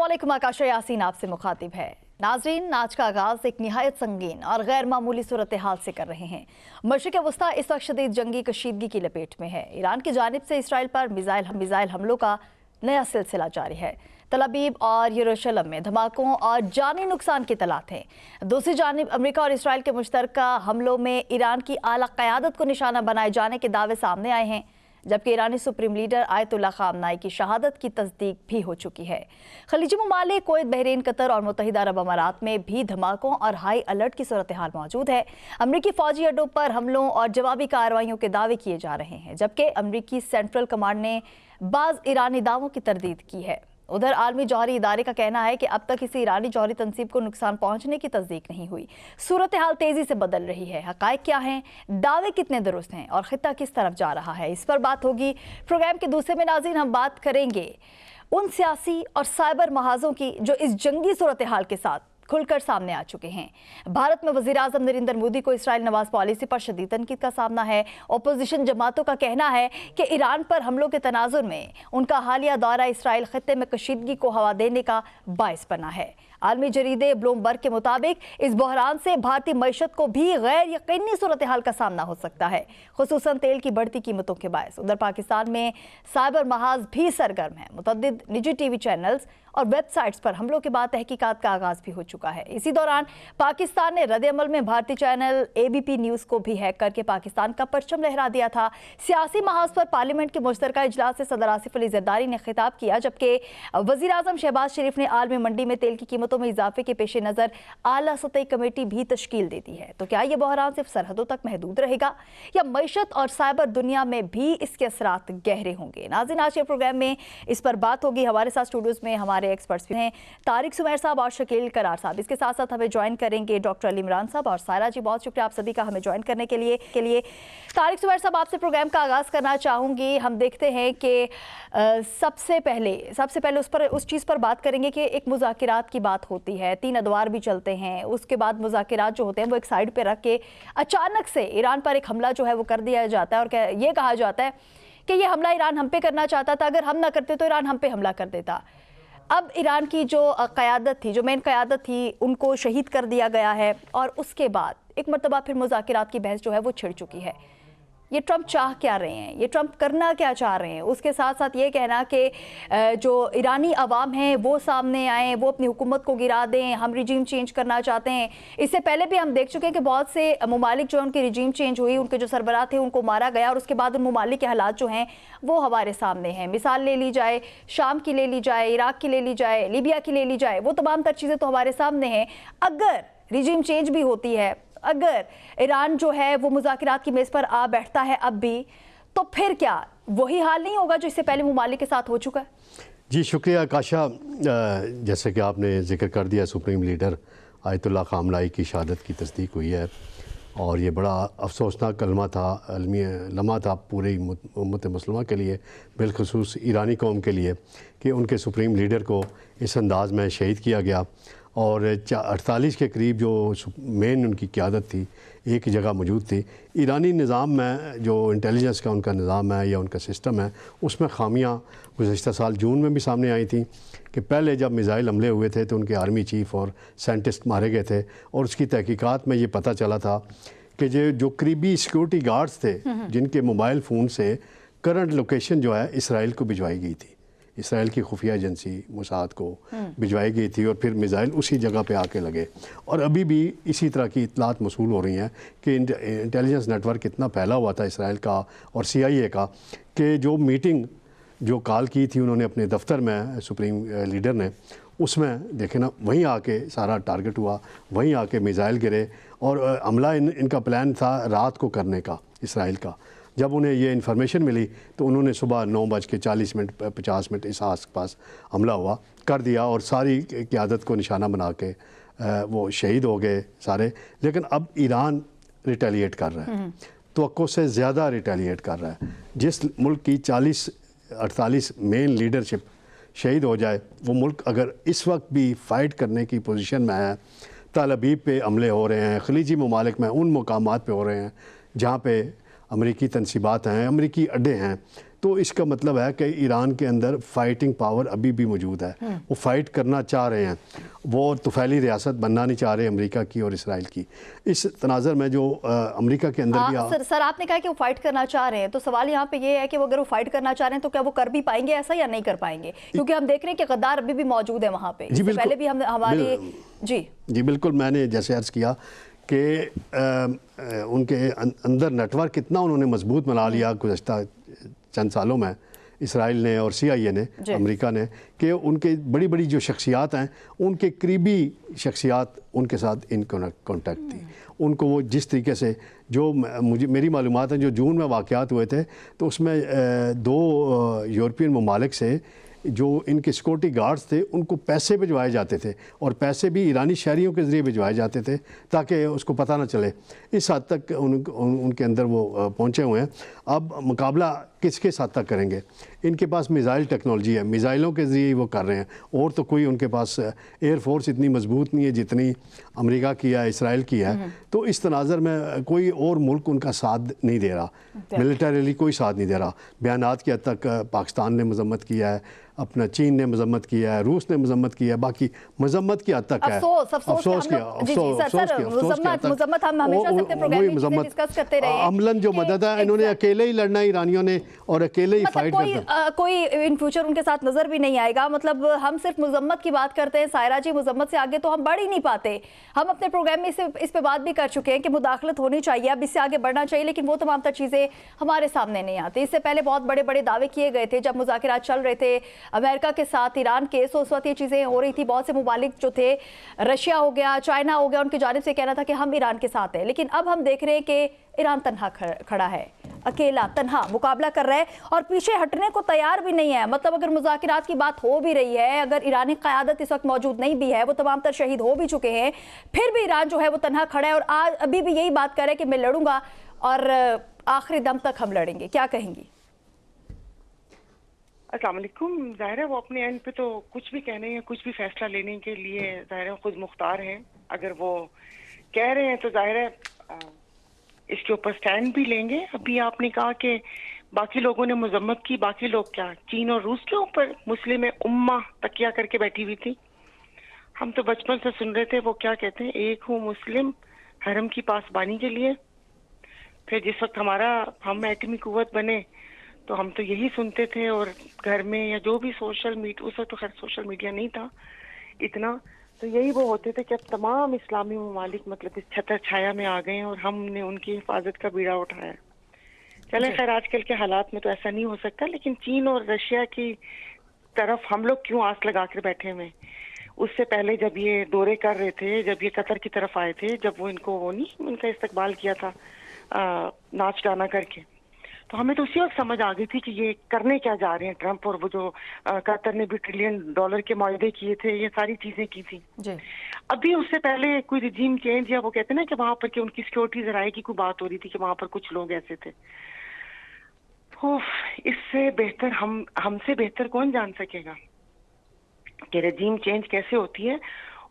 अस्सलामुअलैकुम। आकाशा यासीन आपसे मुखातिब है। नाजरीन, आज का आगाज एक निहायत संगीन और गैर मामूली सूरत हाल से कर रहे हैं। मशरिक़ वस्ता इस वक्त शदीद जंगी कशीदगी की लपेट में है। ईरान की जानिब से इसराइल पर मिसाइल हमलों का नया सिलसिला जारी है। तल अबीब और यरूशलेम में धमाकों और जानी नुकसान की तलात हैं। दूसरी जानिब अमेरिका और इसराइल के मुश्तरका हमलों में ईरान की आला क़यादत को निशाना बनाए जाने के दावे सामने आए हैं, जबकि ईरानी सुप्रीम लीडर आयतुल्लाह ख़ामनाई की शहादत की तस्दीक भी हो चुकी है। खलीजी ममालिक कुवैत, बहरीन, कतर और मुत्तहिदा अरब अमारात में भी धमाकों और हाई अलर्ट की सूरत हाल मौजूद है। अमरीकी फौजी अड्डों पर हमलों और जवाबी कार्रवाइयों के दावे किए जा रहे हैं, जबकि अमरीकी सेंट्रल कमांड ने बाज़ ईरानी दावों की तरदीद की है। उधर आलमी जौहरी इदारे का कहना है कि अब तक किसी ईरानी जौहरी तंसीब को नुकसान पहुंचने की तस्दीक नहीं हुई। सूरत हाल तेजी से बदल रही है। हक़ाइक़ क्या हैं, दावे कितने दुरुस्त हैं और खित्ता किस तरफ जा रहा है, इस पर बात होगी। प्रोग्राम के दूसरे में नाज़रीन हम बात करेंगे उन सियासी और साइबर महाजों की जो इस जंगी सूरत हाल के साथ खुलकर सामने आ चुके हैं। भारत में वज़ीर आज़म नरेंद्र मोदी को इसराइल नवाज पॉलिसी पर शदीद तनकीद का सामना है। अपोजिशन जमातों का कहना है कि ईरान पर हमलों के तनाजुर में उनका हालिया दौरा इसराइल खत्ते में कशीदगी को हवा देने का बाइस बना है। आलमी जरीदे ब्लूमबर्ग के मुताबिक इस बहरान से भारतीय मईशत को भी गैर यकीनी सूरत हाल का सामना हो सकता है, खुसूसन तेल की बढ़ती कीमतों के बायस। उधर पाकिस्तान में साइबर महाज भी सरगर्म है। मुतअद्दिद निजी टीवी चैनल्स और वेबसाइट्स पर हमलों के बाद तहकीकात का आगाज भी हो चुका है। इसी दौरान पाकिस्तान ने रद्द अमल में भारतीय चैनल ABP न्यूज़ को भी हैक करके पाकिस्तान का परचम लहरा दिया था। सियासी महाज पर पार्लियामेंट के मुश्तरका इजलास से सदर आसिफ अली जरदारी ने खिताब किया, जबकि वज़ीर आज़म शहबाज शरीफ ने आलमी मंडी में तेल की कीमतों में इजाफे के पेश नज़र आला सतही कमेटी भी तश्कील दे दी है। तो क्या ये बहरान सिर्फ सरहदों तक महदूद रहेगा या मईशत और साइबर दुनिया में भी इसके असरात गहरे होंगे? नाज़रीन, आज के प्रोग्राम में इस पर बात होगी। हमारे साथ स्टूडियोज में हमारे एक्सपर्ट्स भी हैं, तारिक सुमैर साहब और शकील करार साहब। इसके साथ साथ हमें ज्वाइन करेंगे डॉक्टर अली इमरान साहब और सायरा जी। बहुत शुक्रिया आप सभी का हमें ज्वाइन करने के लिए। तारिक सुमैर साहब, आपसे प्रोग्राम का आगाज़ करना चाहूँगी। हम देखते हैं कि सबसे पहले उस चीज़ पर बात करेंगे कि एक मुज़ाकिरात की बात होती है, 3 अदवार भी चलते हैं, उसके बाद मुज़ाकिरात जो होते हैं वो एक साइड पर रख के अचानक से ईरान पर एक हमला जो है वो कर दिया जाता है और ये कहा जाता है कि ये हमला ईरान हम पे करना चाहता था, अगर हम ना करते तो ईरान हम पे हमला कर देता। अब ईरान की जो क़यादत थी, जो मेन क़यादत थी, उनको शहीद कर दिया गया है और उसके बाद एक मरतबा फिर मुज़ाकिरात की बहस जो है वो छिड़ चुकी है। ये ट्रंप चाह क्या रहे हैं, ये ट्रंप करना क्या चाह रहे हैं? उसके साथ साथ ये कहना कि जो ईरानी अवाम हैं वो सामने आएँ, वो अपनी हुकूमत को गिरा दें, हम रिजीम चेंज करना चाहते हैं। इससे पहले भी हम देख चुके हैं कि बहुत से ममालिक जो है उनकी रिजीम चेंज हुई, उनके जो सरबराह थे उनको मारा गया और उसके बाद उन ममालिक के हालात जो हैं वो हमारे सामने हैं। मिसाल ले ली जाए, शाम की ले ली जाए, इराक की ले ली जाए, लीबिया की ले ली जाए, वो तमाम तर चीज़ें तो हमारे सामने हैं। अगर रिजीम चेंज भी होती है, अगर ईरान जो है वो मुज़ाकिरात की मेज़ पर आ बैठता है अब भी, तो फिर क्या वही हाल नहीं होगा जो इससे पहले ममालिक के साथ हो चुका है? जी शुक्रिया आकाशा। जैसे कि आपने जिक्र कर दिया, सुप्रीम लीडर आयतुल्लाह ख़ामनाई की शहादत की तस्दीक हुई है और ये बड़ा अफसोसनाक लम्हा था पूरी उम्मत मुस्लिमा के लिए, बिलखुसूस ईरानी कौम के लिए, कि उनके सुप्रीम लीडर को इस अंदाज़ में शहीद किया गया और 48 के करीब जो मेन उनकी क़यादत थी एक ही जगह मौजूद थी। ईरानी निज़ाम में जो इंटेलिजेंस का उनका निज़ाम है या उनका सिस्टम है, उसमें खामियां गुज़श्ता साल जून में भी सामने आई थी कि पहले जब मिसाइल हमले हुए थे तो उनके आर्मी चीफ़ और साइंटिस्ट मारे गए थे और उसकी तहकीकात में ये पता चला था कि जो करीबी सिक्योरिटी गार्ड्स थे जिनके मोबाइल फ़ोन से करंट लोकेशन जो है इसराइल को भिजवाई गई थी, इसराइल की खुफिया एजेंसी मोसाद को भिजवाई गई थी और फिर मिसाइल उसी जगह पे आके लगे। और अभी भी इसी तरह की इतलात मौसूल हो रही हैं कि इंटेलिजेंस नेटवर्क इतना फैला हुआ था इसराइल का और CIA का कि जो मीटिंग जो कॉल की थी उन्होंने अपने दफ्तर में सुप्रीम लीडर ने, उसमें देखे ना वहीं आके सारा टारगेट हुआ, वहीं आके मिसाइल गिरे और हमला इनका प्लान था रात को करने का इसराइल का। जब उन्हें ये इन्फॉर्मेशन मिली तो उन्होंने सुबह 9:40-50 इस आस-पास हमला हुआ कर दिया और सारी क़यादत को निशाना बना के वो शहीद हो गए सारे। लेकिन अब ईरान रिटेलिएट कर रहा है, तवक्को से ज़्यादा रिटेलिएट कर रहा है। जिस मुल्क की 48 मेन लीडरशिप शहीद हो जाए, वो मुल्क अगर इस वक्त भी फ़ाइट करने की पोजीशन में है, तल अबीब पे हमले हो रहे हैं, खलीजी ममालिक में उन मकामात पे हो रहे हैं जहाँ पे अमरीकी तनसीबात हैं, अमरीकी अड्डे हैं, तो इसका मतलब है कि ईरान के अंदर फाइटिंग पावर अभी भी मौजूद है। वो फाइट करना चाह रहे हैं, वो तुफैली रियासत बनना नहीं चाह रहे अमेरिका की और इसराइल की। इस तनाज़र में जो अमेरिका के अंदर भी सर आपने कहा कि वो फाइट करना चाह रहे हैं, तो सवाल यहाँ पे ये है कि वो अगर वो फाइट करना चाह रहे हैं तो क्या वो कर भी पाएंगे ऐसा या नहीं कर पाएंगे? क्योंकि हम देख रहे हैं कि गद्दार अभी भी मौजूद है वहाँ पे। इससे पहले भी हम हमारे जी बिल्कुल, मैंने जैसे अर्ज़ किया कि उनके अंदर नेटवर्क कितना उन्होंने मजबूत बना लिया गुज़श्ता चंद सालों में, इसराइल ने और CIA ने, अमेरिका ने, कि उनके बड़ी बड़ी जो शख्सियात हैं उनके करीबी शख्सियात उनके साथ इन कॉन्टैक्ट थी। उनको वो जिस तरीके से जो मेरी मालूमात है जो जून में वाक़यात हुए थे तो उसमें 2 यूरोपियन ममालिक से जो इनके सिक्योरिटी गार्ड्स थे उनको पैसे भिजवाए जाते थे और पैसे भी ईरानी शहरियों के ज़रिए भिजवाए जाते थे ताकि उसको पता ना चले। इस हद तक उनके अंदर वो पहुँचे हुए हैं। अब मुकाबला किसके साथ तक करेंगे? इनके पास मिज़ाइल टेक्नोलॉजी है, मिज़ाइलों के ज़रिए वो कर रहे हैं, और तो कोई उनके पास एयर फोर्स इतनी मजबूत नहीं है जितनी अमेरिका की है, इसराइल की है। तो इस तनाज़र में कोई और मुल्क उनका साथ नहीं दे रहा, मिलिटरीली कोई साथ नहीं दे रहा। बयानात की हद तक पाकिस्तान ने मजम्मत किया है, अपना चीन ने मजम्मत किया है, रूस ने मजम्मत किया है, बाकी मजम्मत की हद तक है। अमलन जो मदद है इन्होंने अकेले ही लड़ना है ईरानियों ने और अकेले ही फाइट करना। कोई इन फ्यूचर उनके साथ नजर भी नहीं आएगा। मतलब हम सिर्फ मजम्मत की बात करते हैं सायरा जी, मजम्मत से आगे तो हम बढ़ ही नहीं पाते। हम अपने प्रोग्राम में इस पे बात भी कर चुके हैं कि मुदाखलत होनी चाहिए, अब इससे आगे बढ़ना चाहिए, लेकिन वो तमाम चीजें हमारे सामने नहीं आती। इससे पहले बहुत बड़े बड़े दावे किए गए थे जब मुज़ाकिरात चल रहे थे अमेरिका के साथ ईरान के, उस वक्त ये चीजें हो रही थी। बहुत से मुमालिक जो थे, रशिया हो गया, चाइना हो गया, उनकी जानिब से कहना था कि हम ईरान के साथ हैं। लेकिन अब हम देख रहे हैं कि ईरान तन्हा खड़ा है, अकेला तन्हा मुकाबला कर रहा है और पीछे हटने को तैयार भी नहीं है। मतलब अगर मुज़ाकिरात की बात हो भी रही है, अगर ईरानी क़यादत इस वक्त मौजूद नहीं भी है, वो तमाम तर शहीद हो भी चुके हैं, फिर भी ईरान जो है वो तन्हा खड़ा है और आज अभी भी यही बात कर रहा है कि मैं लड़ूंगा और आखिरी दम तक हम लड़ेंगे। क्या कहेंगी? अस्सलाम वालेकुम। ज़ाहिर है वो अपने एंड पे तो कुछ भी कहने या कुछ भी फैसला लेने के लिए ज़ाहिर है खुद मुख्तार हैं। अगर वो कह रहे हैं तो ज़ाहिर है इसके ऊपर स्टैंड भी लेंगे। अभी आपने कहा कि बाकी लोगों ने मजम्मत की, बाकी लोग क्या चीन और रूस के ऊपर मुस्लिम उम्मा तकिया करके बैठी हुई थी। हम तो बचपन से सुन रहे थे वो क्या कहते हैं, एक हूँ मुस्लिम हरम की पासबानी के लिए। फिर जिस वक्त हम एटमी कुव्वत बने तो हम तो यही सुनते थे, और घर में या जो भी सोशल मीडिया, उस वक्त तो खैर सोशल मीडिया नहीं था इतना, तो यही वो होते थे कि अब तमाम इस्लामी ममालिक मतलब इस छतर छाया में आ गए हैं और हमने उनकी हिफाजत का बीड़ा उठाया। चले खैर आजकल के हालात में तो ऐसा नहीं हो सकता, लेकिन चीन और रशिया की तरफ हम लोग क्यों आस लगा कर बैठे हुए? उससे पहले जब ये दौरे कर रहे थे, जब ये कतर की तरफ आए थे, जब वो उनका इस्तकबाल किया था नाच गाना करके, तो हमें तो उसी वक्त समझ आ गई थी कि ये करने क्या जा रहे हैं ट्रंप। और वो जो कतर ने भी $1 ट्रिलियन के मुआहदे किए थे, ये सारी चीजें की थी जी। अभी उससे पहले कोई रिजीम चेंज या वो कहते हैं ना कि वहां पर कि उनकी सिक्योरिटी जराए की कोई बात हो रही थी कि वहां पर कुछ लोग ऐसे थे। तो इससे बेहतर हमसे बेहतर कौन जान सकेगा कि रिजीम चेंज कैसे होती है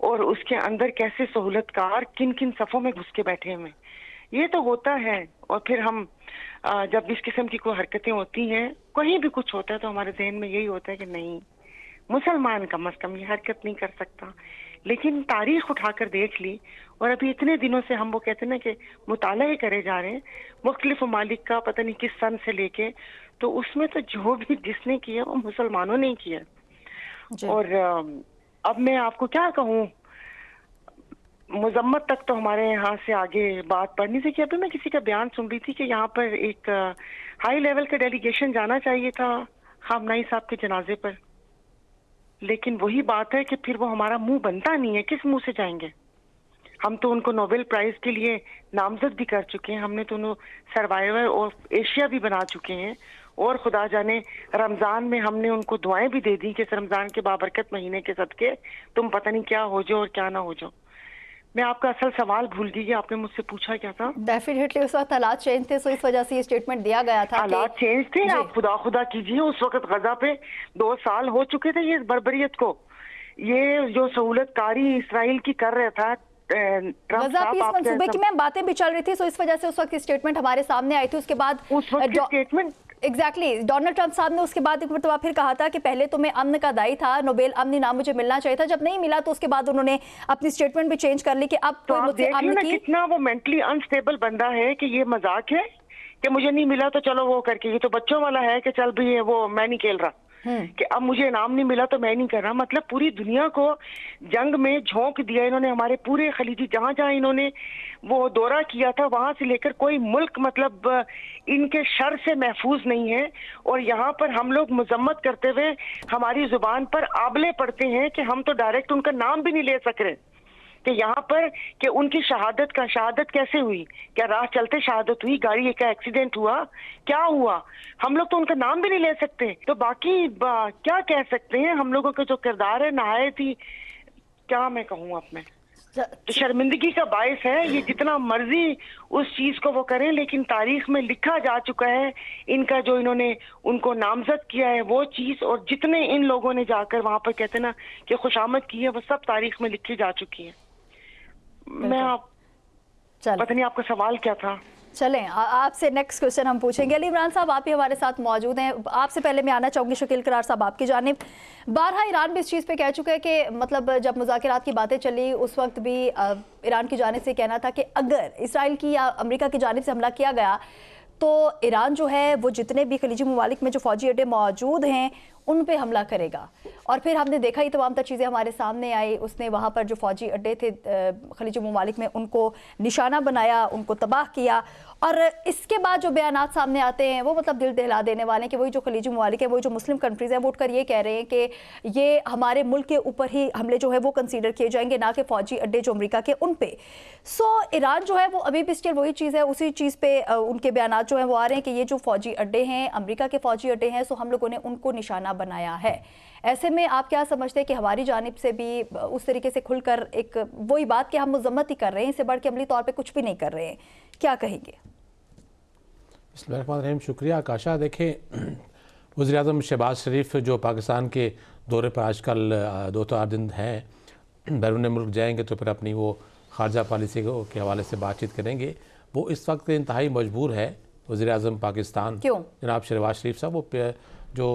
और उसके अंदर कैसे सहूलतकार किन किन सफ़ों में घुस के बैठे हुए। ये तो होता है। और फिर हम जब इस किस्म की कोई हरकतें होती हैं, कहीं भी कुछ होता है, तो हमारे जहन में यही होता है कि नहीं, मुसलमान कम अज कम ये हरकत नहीं कर सकता। लेकिन तारीख उठाकर देख ली, और अभी इतने दिनों से हम वो कहते हैं ना कि मुताला करे जा रहे हैं मुख्तलिफ ममालिक का, पता नहीं किस सन से लेके, तो उसमें तो जो भी जिसने किया वो मुसलमानों ने किया। और अब मैं आपको क्या कहूँ, मुजम्मत तक तो हमारे यहाँ से आगे बात बढ़नी थी। कि अभी मैं किसी का बयान सुन रही थी कि यहाँ पर एक हाई लेवल का डेलीगेशन जाना चाहिए था खामनाई साहब के जनाजे पर, लेकिन वही बात है कि फिर वो हमारा मुंह बनता नहीं है, किस मुंह से जाएंगे? हम तो उनको नोबेल प्राइज के लिए नामजद भी कर चुके हैं, हमने तो उन्हें सर्वाइवर ऑफ एशिया भी बना चुके हैं, और खुदा जाने रमजान में हमने उनको दुआएं भी दे दी कि रमजान के बाबरकत महीने के सदके तुम पता नहीं क्या हो जाओ और क्या ना हो जाओ। मैं आपका असल सवाल भूल गई, आपने मुझसे पूछा क्या था? डेफिनेटली उस वक्त हालात चेंज थे, सो इस वजह से ये स्टेटमेंट दिया गया था। हालात चेंज थे, आप खुदा कीजिए, उस वक्त गजा पे 2 साल हो चुके थे ये बर्बरियत को। ये जो सहूलतकारी इसराइल की कर रहा था गजा पीस मंसूबे की मैम बातें भी चल रही थी, सो इस वजह से उस वक्त स्टेटमेंट हमारे सामने आई थी। उसके बाद उस वक्त स्टेटमेंट एग्जैक्टली डोनाल्ड ट्रंप साहब ने उसके बाद एक मरतबा फिर कहा था कि पहले तो मैं अमन का दाई था, नोबेल अमन इनाम मुझे मिलना चाहिए था, जब नहीं मिला तो उसके बाद उन्होंने अपनी स्टेटमेंट भी चेंज कर ली कि अब तो कोई आप मुझसे देख लो अमन ना की। कितना वो मेंटली अनस्टेबल बंदा है कि ये मजाक है कि मुझे नहीं मिला तो चलो वो करके, ये तो बच्चों वाला है कि चल भी वो मैं नहीं खेल रहा कि अब मुझे इनाम नहीं मिला तो मैं नहीं कर रहा। मतलब पूरी दुनिया को जंग में झोंक दिया इन्होंने, हमारे पूरे खलीजी जहां जहां इन्होंने वो दौरा किया था वहां से लेकर कोई मुल्क मतलब इनके शर से महफूज नहीं है। और यहाँ पर हम लोग मजम्मत करते हुए हमारी जुबान पर आबले पड़ते हैं कि हम तो डायरेक्ट उनका नाम भी नहीं ले सक रहे कि यहाँ पर कि उनकी शहादत कैसे हुई, क्या राह चलते शहादत हुई, गाड़ी का एक्सीडेंट हुआ, क्या हुआ, हम लोग तो उनका नाम भी नहीं ले सकते। तो बाकी क्या कह सकते हैं, हम लोगों का जो किरदार है नहायत ही, क्या मैं कहूँ अब मैं, तो शर्मिंदगी का बायस है। ये जितना मर्जी उस चीज को वो करें, लेकिन तारीख में लिखा जा चुका है इनका जो इन्होंने उनको नामजद किया है वो चीज, और जितने इन लोगों ने जाकर वहां पर कहते ना कि खुशामद की है, वो सब तारीख में लिखी जा चुकी है। मैं आप पता नहीं आपका सवाल क्या था। चलें आपसे नेक्स्ट क्वेश्चन हम पूछेंगे। अली इमरान साहब आप ही हमारे साथ मौजूद हैं, आपसे पहले मैं आना चाहूँगी शकील करार साहब आपकी जानिब। बारहा ईरान भी इस चीज़ पे कह चुका है कि मतलब जब मुज़ाकरात की बातें चली उस वक्त भी ईरान की जानिब से कहना था कि अगर इसराइल की या अमेरिका की जानिब से हमला किया गया तो ईरान जो है वो जितने भी खलीजी ममालिक में जो फ़ौजी अड्डे मौजूद हैं उन पे हमला करेगा। और फिर हमने देखा ही तमाम तर चीज़ें हमारे सामने आई, उसने वहाँ पर जो फ़ौजी अड्डे थे खलीजी ममालिक में उनको निशाना बनाया, उनको तबाह किया। और इसके बाद जो बयानात सामने आते हैं वो मतलब दिल दहला देने वाले हैं कि वही जो खलीजी ममालिक हैं, वही जो मुस्लिम कंट्रीज़ हैं वो उठकर ये कह रहे हैं कि ये हमारे मुल्क के ऊपर ही हमले जो है वो कंसीडर किए जाएंगे, ना कि फ़ौजी अड्डे जो अमेरिका के उन पे। सो ईरान जो है वो अभी भी स्टिल वही चीज़ है, उसी चीज़ पे उनके बयानात जो हैं वो आ रहे हैं कि ये जो फ़ौजी अड्डे हैं अमेरिका के फ़ौजी अड्डे हैं, सो हम लोगों ने उनको निशाना बनाया है। ऐसे में आप क्या समझते हैं कि हमारी जानिब से भी उस तरीके से खुलकर एक वही बात कि हम मजम्मत ही कर रहे हैं, इससे बढ़ के अमली तौर पे कुछ भी नहीं कर रहे हैं, क्या कहेंगे? बिस्मिल्लाहिर्रहमानिर्रहीम। शुक्रिया आकाशा। देखें, वज़ीर-ए-आज़म शहबाज शरीफ जो पाकिस्तान के दौरे पर आजकल 2-4 दिन हैं, बैरून मुल्क जाएंगे तो फिर अपनी वो खारजा पॉलिसी के हवाले से बातचीत करेंगे। वो इस वक्त इंतहाई मजबूर है वज़ीर-ए-आज़म पाकिस्तान जनाब शहबाज शरीफ साहब, वो जो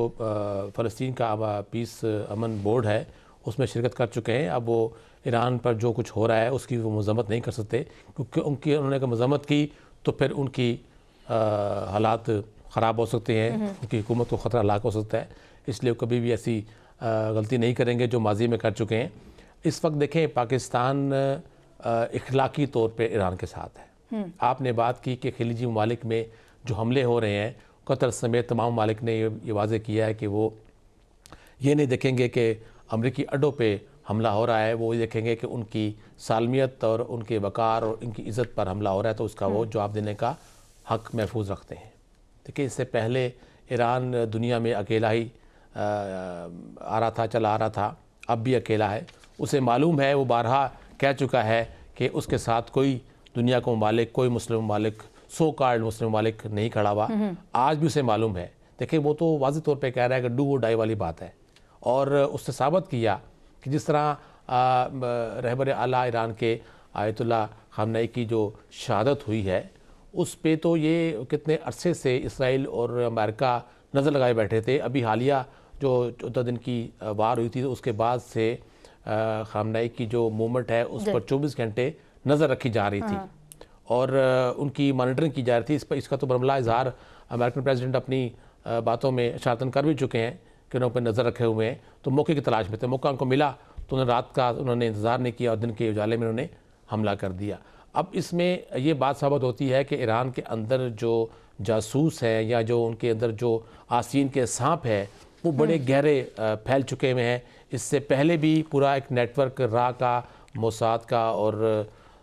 फ़लस्तीन का पीस अमन बोर्ड है उसमें शिरकत कर चुके हैं। अब वो ईरान पर जो कुछ हो रहा है उसकी वो मज़म्मत नहीं कर सकते, क्योंकि उन्होंने अगर मज़म्मत की तो फिर उनकी हालात ख़राब हो सकते हैं, उनकी हुकूमत को ख़तरा लाक हो सकता है। इसलिए वो कभी भी ऐसी गलती नहीं करेंगे जो माजी में कर चुके हैं। इस वक्त देखें, पाकिस्तान इखलाकी तौर पर ईरान के साथ है। आपने बात की कि खलीजी ममालिक में जो हमले हो रहे हैं, कतर समेत तमाम ममालिक ने ये वाज़े किया है कि वो ये नहीं देखेंगे कि अमरीकी अड्डों पे हमला हो रहा है, वो ये देखेंगे कि उनकी सालमियत और उनके वक़ार और उनकी इज़्ज़त पर हमला हो रहा है, तो उसका वो जवाब देने का हक़ महफूज रखते हैं। देखिए, इससे पहले ईरान दुनिया में अकेला ही आ रहा था, चला आ रहा था, अब भी अकेला है। उसे मालूम है, वो बारहा कह चुका है कि उसके साथ कोई दुनिया का ममालिक, कोई मुस्लिम ममालिक, सो कॉल्ड मुस्लिम ममालिक नहीं खड़ा हुआ। आज भी उसे मालूम है। देखिए, वो तो वाज़ेह तौर पे कह रहा है कि डू और डाई वाली बात है, और उससे साबित किया कि जिस तरह रहबर आला ईरान के आयतुल्लाह ख़ामनेई की जो शहादत हुई है, उस पे तो ये कितने अरसे से इसराइल और अमेरिका नज़र लगाए बैठे थे। अभी हालिया जो 14 दिन की वार हुई थी, तो उसके बाद से ख़ामनेई की जो मूवमेंट है उस पर 24 घंटे नज़र रखी जा रही थी और उनकी मॉनिटरिंग की जा रही थी। इसका तो बरमला इज़हार अमेरिकन प्रेसिडेंट अपनी बातों में इशारतन कर भी चुके हैं कि उन पर नज़र रखे हुए हैं, तो मौके की तलाश में थे। मौका उनको मिला तो उन्होंने रात का उन्होंने इंतज़ार नहीं किया और दिन के उजाले में उन्होंने हमला कर दिया। अब इसमें ये बात साबित होती है कि ईरान के अंदर जो जासूस हैं या जो उनके अंदर जो आसीन के सांप है वो बड़े गहरे फैल चुके हुए हैं। इससे पहले भी पूरा एक नेटवर्क रा का, मोसाद का और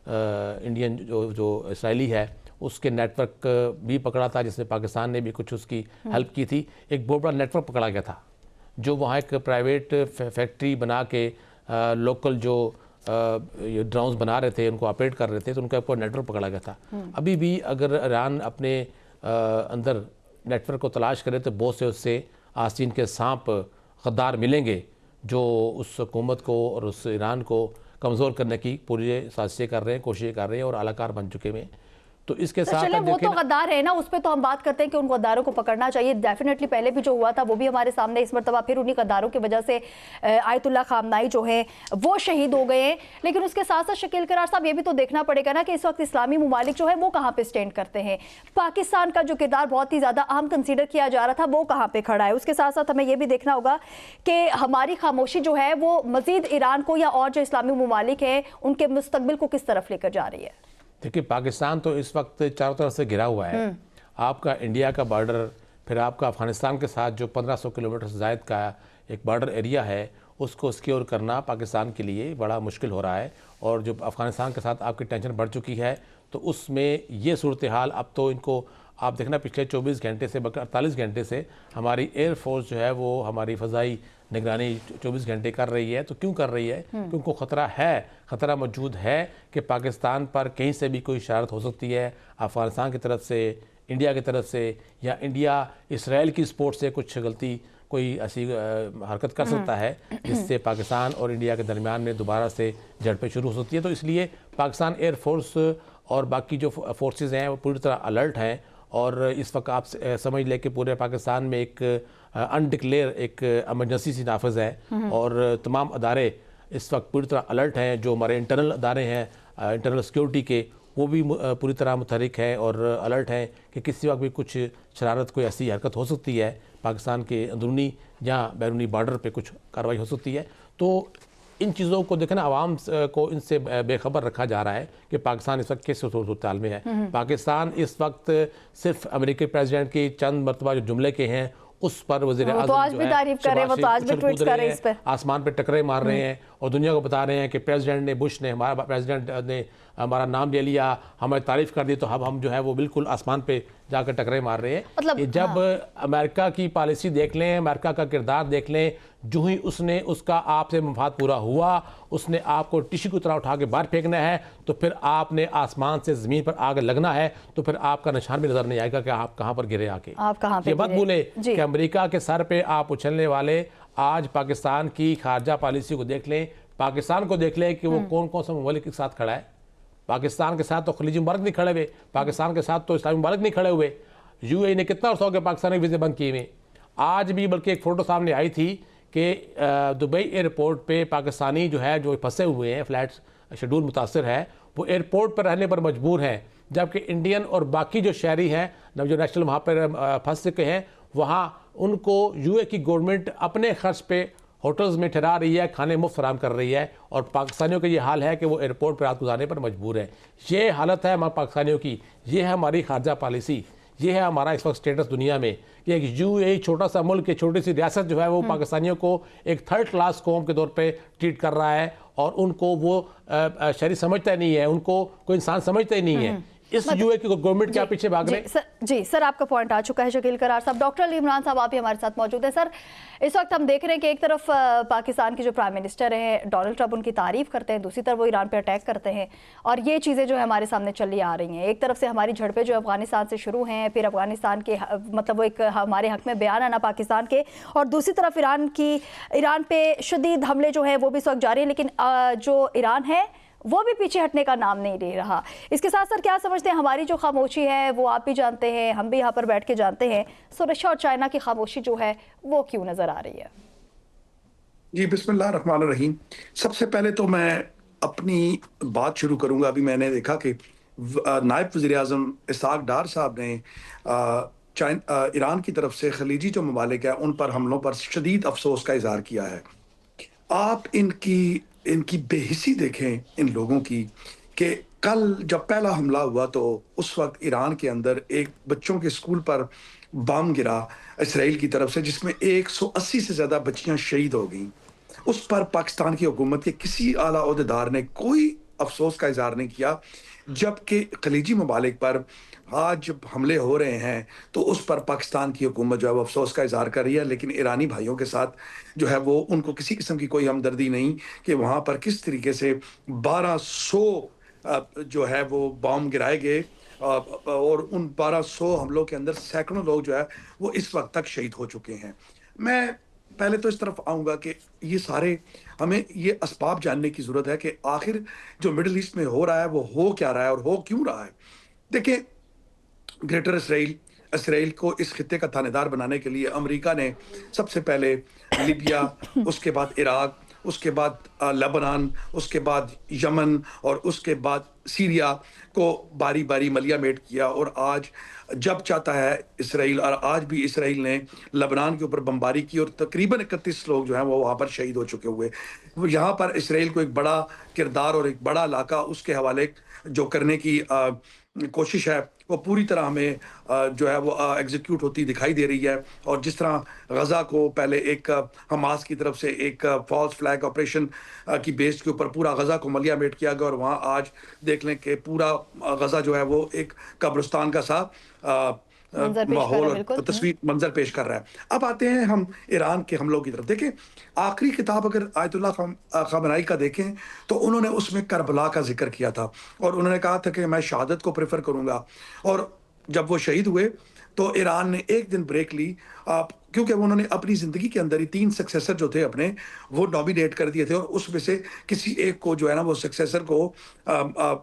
इंडियन जो इसराइली है उसके नेटवर्क भी पकड़ा था, जिसमें पाकिस्तान ने भी कुछ उसकी हेल्प की थी। एक बहुत बड़ा नेटवर्क पकड़ा गया था जो वहाँ एक प्राइवेट फैक्ट्री बना के लोकल जो ड्रोन्स बना रहे थे उनको ऑपरेट कर रहे थे, तो उनका पूरा नेटवर्क पकड़ा गया था। अभी भी अगर ईरान अपने अंदर नेटवर्क को तलाश करे तो बहुत से उससे आस्तीन के सांप गद्दार मिलेंगे जो उस हुकूमत को और उस ईरान को कमज़ोर करने की पूरी साजिशें कर रहे हैं, कोशिशें कर रहे हैं और अलाकार बन चुके हैं। तो इसके तो साथ चले वो तो गद्दार है ना, उस पर तो हम बात करते हैं कि उन गद्दारों को पकड़ना चाहिए। डेफिनेटली पहले भी जो हुआ था वो भी हमारे सामने, इस मरतबा फिर उन्हीं गद्दारों की वजह से आयतुल्ला खामनाई जो है वो शहीद हो गए हैं। लेकिन उसके साथ साथ शकील करार साहब, ये भी तो देखना पड़ेगा ना कि इस वक्त इस्लामी मुमालिक जो है वो कहाँ पे स्टैंड करते हैं। पाकिस्तान का जो किरदार बहुत ही ज़्यादा अहम कंसीडर किया जा रहा था वो कहाँ पे खड़ा है। उसके साथ साथ हमें ये भी देखना होगा कि हमारी खामोशी जो है वो मज़ीद ईरान को या और जो इस्लामी मुमालिक हैं उनके मुस्तकबिल को किस तरफ लेकर जा रही है। देखिए, पाकिस्तान तो इस वक्त चारों तरफ से घिरा हुआ है। आपका इंडिया का बॉर्डर, फिर आपका अफगानिस्तान के साथ जो 1500 किलोमीटर से ज़ायद का एक बॉर्डर एरिया है, उसको सिक्योर करना पाकिस्तान के लिए बड़ा मुश्किल हो रहा है। और जो अफगानिस्तान के साथ आपकी टेंशन बढ़ चुकी है, तो उसमें ये सूरत हाल अब तो इनको आप देखना, पिछले 24 घंटे से बल्कि 48 घंटे से हमारी एयरफोर्स जो है वो हमारी फ़ज़ाई निगरानी 24 घंटे कर रही है। तो क्यों कर रही है? क्योंकि उनको ख़तरा है, ख़तरा मौजूद है कि पाकिस्तान पर कहीं से भी कोई शरारत हो सकती है, अफ़गानिस्तान की तरफ से, इंडिया की तरफ से, या इंडिया इसराइल की सपोर्ट से कुछ गलती, कोई ऐसी हरकत कर सकता है जिससे पाकिस्तान और इंडिया के दरमियान में दोबारा से झड़पें शुरू हो सकती है। तो इसलिए पाकिस्तान एयरफोर्स और बाकी जो फोर्सेस हैं वो पूरी तरह अलर्ट हैं। और इस वक्त आप समझ लें कि पूरे पाकिस्तान में एक अनडिक्लेयर एक एमरजेंसी सी नाफिज है और तमाम अदारे इस वक्त पूरी तरह अलर्ट हैं। जो हमारे इंटरनल अदारे हैं इंटरनल सिक्योरिटी के, वो भी पूरी तरह मुतहरिक हैं और अलर्ट हैं कि किसी वक्त भी कुछ शरारत, कोई ऐसी हरकत हो सकती है, पाकिस्तान के अंदरूनी या बैरूनी बॉर्डर पे कुछ कार्रवाई हो सकती है। तो इन चीज़ों को देखना, आवाम को इनसे बेखबर रखा जा रहा है कि पाकिस्तान इस वक्त किस सूरत-ए-हाल में है। पाकिस्तान इस वक्त सिर्फ अमेरिकी प्रेसिडेंट की चंद मरतबा जो जुमले के हैं उस पर वज़ीर-ए-आज़म तो आज भी तारीफ कर रहे हैं, वो तो आज भी ट्वीट कर रहे हैं इस पर, आसमान पे टकरे मार रहे हैं और दुनिया को बता रहे हैं कि प्रेसिडेंट ने, बुश ने, हमारा प्रेसिडेंट ने हमारा नाम ले लिया, हमें तारीफ कर दी, तो अब हम जो है वो बिल्कुल आसमान पे जाकर टकरे मार रहे हैं। मतलब ये जब अमेरिका की पॉलिसी देख लें, अमेरिका का किरदार देख लें, जो ही उसने उसका आपसे मफाद पूरा हुआ, उसने आपको टिश्यू की तरह उठा के बाहर फेंकना है, तो फिर आपने आसमान से ज़मीन पर आग लगना है, तो फिर आपका निशान भी नजर नहीं आएगा कि आप कहाँ पर गिरे आके। आप कहाँ पे ये मत भूले कि अमेरिका के सर पे आप उछलने वाले आज पाकिस्तान की खारजा पॉलिसी को देख लें, पाकिस्तान को देख लें कि वो कौन कौन सा मुमालिक के साथ खड़ा है। पाकिस्तान के साथ तो खलीजी मुबारक नहीं खड़े हुए, पाकिस्तान के साथ तो इस्लामी मुबारक नहीं खड़े हुए। यूएई ने कितना अर्सा हो गया पाकिस्तान के वीज़े बंद किए हुए। आज भी बल्कि एक फ़ोटो सामने आई थी कि दुबई एयरपोर्ट पे पाकिस्तानी जो है, जो फंसे हुए हैं, फ़्लाइट्स शेड्यूल मुतासर है, वो एयरपोर्ट पर रहने पर मजबूर हैं, जबकि इंडियन और बाकी जो शहरी हैं, जो नेशनल वहाँ पर फंस चुके हैं, वहाँ उनको यूएई की गवर्नमेंट अपने खर्च पे होटल्स में ठहरा रही है, खाने मुफ्त फराम कर रही है, और पाकिस्तानियों का ये हाल है कि वो एयरपोर्ट पर रात गुजारने पर मजबूर है। ये हालत है हमारे पाकिस्तानियों की, ये है हमारी खारजा पॉलिसी, ये है हमारा इस वक्त स्टेटस दुनिया में कि एक यूएई छोटा सा मुल्क, छोटी सी रियासत जो है वो पाकिस्तानियों को एक थर्ड क्लास कौम के तौर पे ट्रीट कर रहा है, और उनको वो शहरी समझता नहीं है, उनको कोई इंसान समझता ही नहीं है। इस यूए की गवर्नमेंट क्या पीछे भाग रहे हैं? जी सर, आपका पॉइंट आ चुका है शकील करार साहब। डॉक्टर अली इमरान साहब आप भी हमारे साथ मौजूद हैं। सर, इस वक्त हम देख रहे हैं कि एक तरफ पाकिस्तान के जो प्राइम मिनिस्टर हैं डोनाल्ड ट्रंप उनकी तारीफ करते हैं, दूसरी तरफ वो ईरान पे अटैक करते हैं, और ये चीज़ें जो है हमारे सामने चली आ रही हैं। एक तरफ से हमारी झड़पें जो अफगानिस्तान से शुरू हैं, फिर अफगानिस्तान के मतलब वो एक हमारे हक में बयान आना पाकिस्तान के, और दूसरी तरफ ईरान पे शदीद हमले जो है वो भी इस वक्त जारी है। लेकिन जो ईरान है वो भी पीछे हटने का नाम नहीं ले रहा। इसके साथ सर क्या समझते हैं, हमारी जो खामोशी है वो आप भी जानते हैं, हम भी यहाँ पर बैठ के जानते हैं, सो रशिया और चाइना की खामोशी जो है वो क्यों नजर आ रही है? जी बिस्मिल्लाह रहमान रहीम। सबसे पहले तो मैं अपनी बात शुरू करूंगा। अभी मैंने देखा कि नायब वज़ीर आज़म इसहाक डार साहब ने ईरान की तरफ से खलीजी जो ममालिक है उन पर हमलों पर शदीद अफसोस का इजहार किया है। आप इनकी बेहिसी देखें इन लोगों की कि कल जब पहला हमला हुआ तो उस वक्त ईरान के अंदर एक बच्चों के स्कूल पर बम गिरा इसराइल की तरफ से, जिसमें 180 से ज़्यादा बच्चियां शहीद हो गईं। उस पर पाकिस्तान की हुकूमत के किसी आला ओहदेदार ने कोई अफसोस का इजहार नहीं किया, जबकि खलीजी ममालिक पर आज जब हमले हो रहे हैं तो उस पर पाकिस्तान की हुकूमत जो है वो अफसोस का इजहार कर रही है, लेकिन ईरानी भाइयों के साथ जो है वो उनको किसी किस्म की कोई हमदर्दी नहीं कि वहाँ पर किस तरीके से 1200 जो है वो बम गिराए गए, और उन 1200 हमलों के अंदर सैकड़ों लोग जो है वो इस वक्त तक शहीद हो चुके हैं। मैं पहले तो इस तरफ आऊँगा कि ये सारे हमें ये असबाब जानने की ज़रूरत है कि आखिर जो मिडिल ईस्ट में हो रहा है वो हो क्या रहा है और हो क्यों रहा है। देखिए, ग्रेटर इसराइल को इस खित्ते का थानेदार बनाने के लिए अमेरिका ने सबसे पहले लीबिया, उसके बाद इराक, उसके बाद लेबनान, उसके बाद यमन और उसके बाद सीरिया को बारी बारी मलियामेट किया। और आज जब चाहता है इसराइल, और आज भी इसराइल ने लेबनान के ऊपर बमबारी की और तकरीबन 31 लोग जो हैं वो वहाँ पर शहीद हो चुके हुए। यहाँ पर इसराइल को एक बड़ा किरदार और एक बड़ा इलाका उसके हवाले जो करने की कोशिश है वो पूरी तरह हमें जो है वो एग्जीक्यूट होती दिखाई दे रही है। और जिस तरह गज़ा को पहले एक हमास की तरफ से एक फॉल्स फ्लैग ऑपरेशन की बेस के ऊपर पूरा गज़ा को मलियामेट किया गया और वहाँ आज देख लें कि पूरा गज़ा जो है वो एक कब्रिस्तान का सा माहौल और तस्वीर मंजर पेश कर रहा है। अब आते हैं हम ईरान के हमलों की तरफ। देखें, आखिरी किताब अगर आयतुल्लाह ख़ामेनी का देखें तो उन्होंने उसमें करबला का जिक्र किया था और उन्होंने कहा था कि मैं शहादत को प्रेफर करूंगा। और जब वो शहीद हुए तो ईरान ने एक दिन ब्रेक ली, क्योंकि उन्होंने अपनी ज़िंदगी के अंदर ही 3 सक्सेसर जो थे अपने वो नॉमिनेट कर दिए थे और उसमें से किसी एक को जो है ना वो सक्सेसर को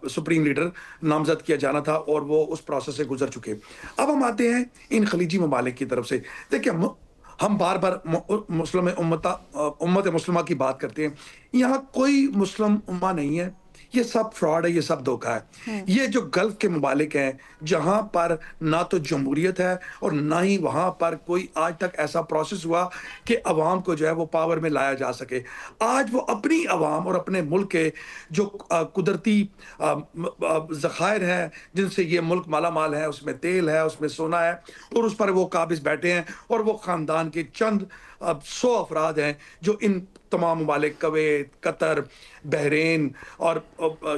सुप्रीम लीडर नामजद किया जाना था और वो उस प्रोसेस से गुजर चुके। अब हम आते हैं इन खलीजी ममालिक की तरफ से। देखिए, हम बार बार उम्मत मुस्लिमा की बात करते हैं। यहाँ कोई मुस्लिम उम्मा नहीं है, ये सब फ्रॉड है, ये सब धोखा है। ये जो गल्फ के ममालिक हैं जहां पर ना तो जमहूरियत है और ना ही वहां पर कोई आज तक ऐसा प्रोसेस हुआ कि अवाम को जो है वो पावर में लाया जा सके। आज वो अपनी अवाम और अपने मुल्क के जो कुदरती ज़खायर हैं जिनसे ये मुल्क माला माल है, उसमें तेल है, उसमें सोना है और उस पर वो काबिज बैठे हैं और वो ख़ानदान के चंद 100 अफराद हैं जो इन तमाम ममालिक कुवैत, कतर, बहरीन और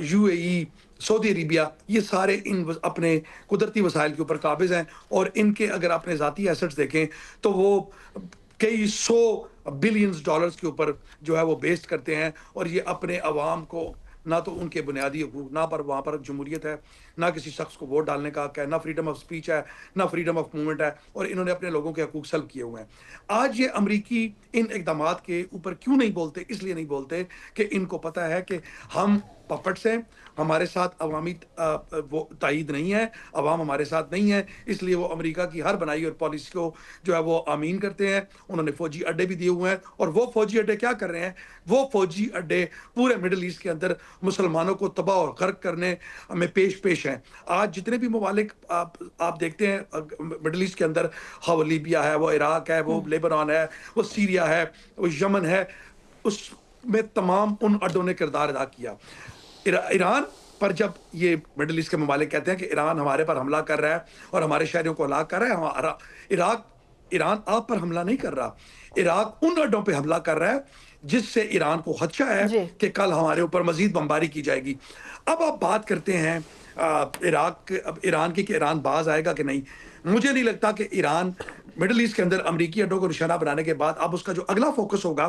यूएई, सऊदी अरेबिया, ये सारे इन अपने कुदरती वसाइल के ऊपर काबिज हैं। और इनके अगर आपने ज़ाती एसेट्स देखें तो वो कई 100 बिलियंस डॉलर्स के ऊपर जो है वो बेस्ड करते हैं। और ये अपने अवाम को ना तो उनके बुनियादी हकूक, ना पर वहाँ पर जमहूरियत है, ना किसी शख्स को वोट डालने का हक है, ना फ्रीडम ऑफ स्पीच है, ना फ्रीडम ऑफ मूवमेंट है। और इन्होंने अपने लोगों के हकूक सल्ब किए हुए हैं। आज ये अमरीकी इन इक़दामात के ऊपर क्यों नहीं बोलते? इसलिए नहीं बोलते कि इनको पता है कि हम पपट्स हैं, हमारे साथ अवामी वो तायीद नहीं है, अवाम हमारे साथ नहीं है, इसलिए वो अमेरिका की हर बनाई और पॉलिसी को जो है वो आमीन करते हैं। उन्होंने फौजी अड्डे भी दिए हुए हैं और वो फौजी अड्डे क्या कर रहे हैं? वो फौजी अड्डे पूरे मिडल ईस्ट के अंदर मुसलमानों को तबाह और गर्क करने में पेश हैं। आज जितने भी ममालिक आप देखते हैं मिडल ईस्ट के अंदर, वो लीबिया है, वो इराक है, वो लेबनान है, वो सीरिया है, वो यमन है, उसमें तमाम उन अड्डों ने किरदार अदा किया। ईरान पर जब ये मिडल ईस्ट के ममालिक कहते हैं कि ईरान हमारे पर हमला कर रहा है और हमारे शहरों को हलाक कर रहा है, हमारा ईरान आप पर हमला नहीं कर रहा, इराक उन अड्डों पे हमला कर रहा है जिससे ईरान को खदशा है कि कल हमारे ऊपर मजीद बमबारी की जाएगी। अब आप बात करते हैं ईरान की कि ईरान बाज आएगा कि नहीं। मुझे नहीं लगता कि ईरान मिडल ईस्ट के अंदर अमरीकी अड्डों को निशाना बनाने के बाद अब उसका जो अगला फोकस होगा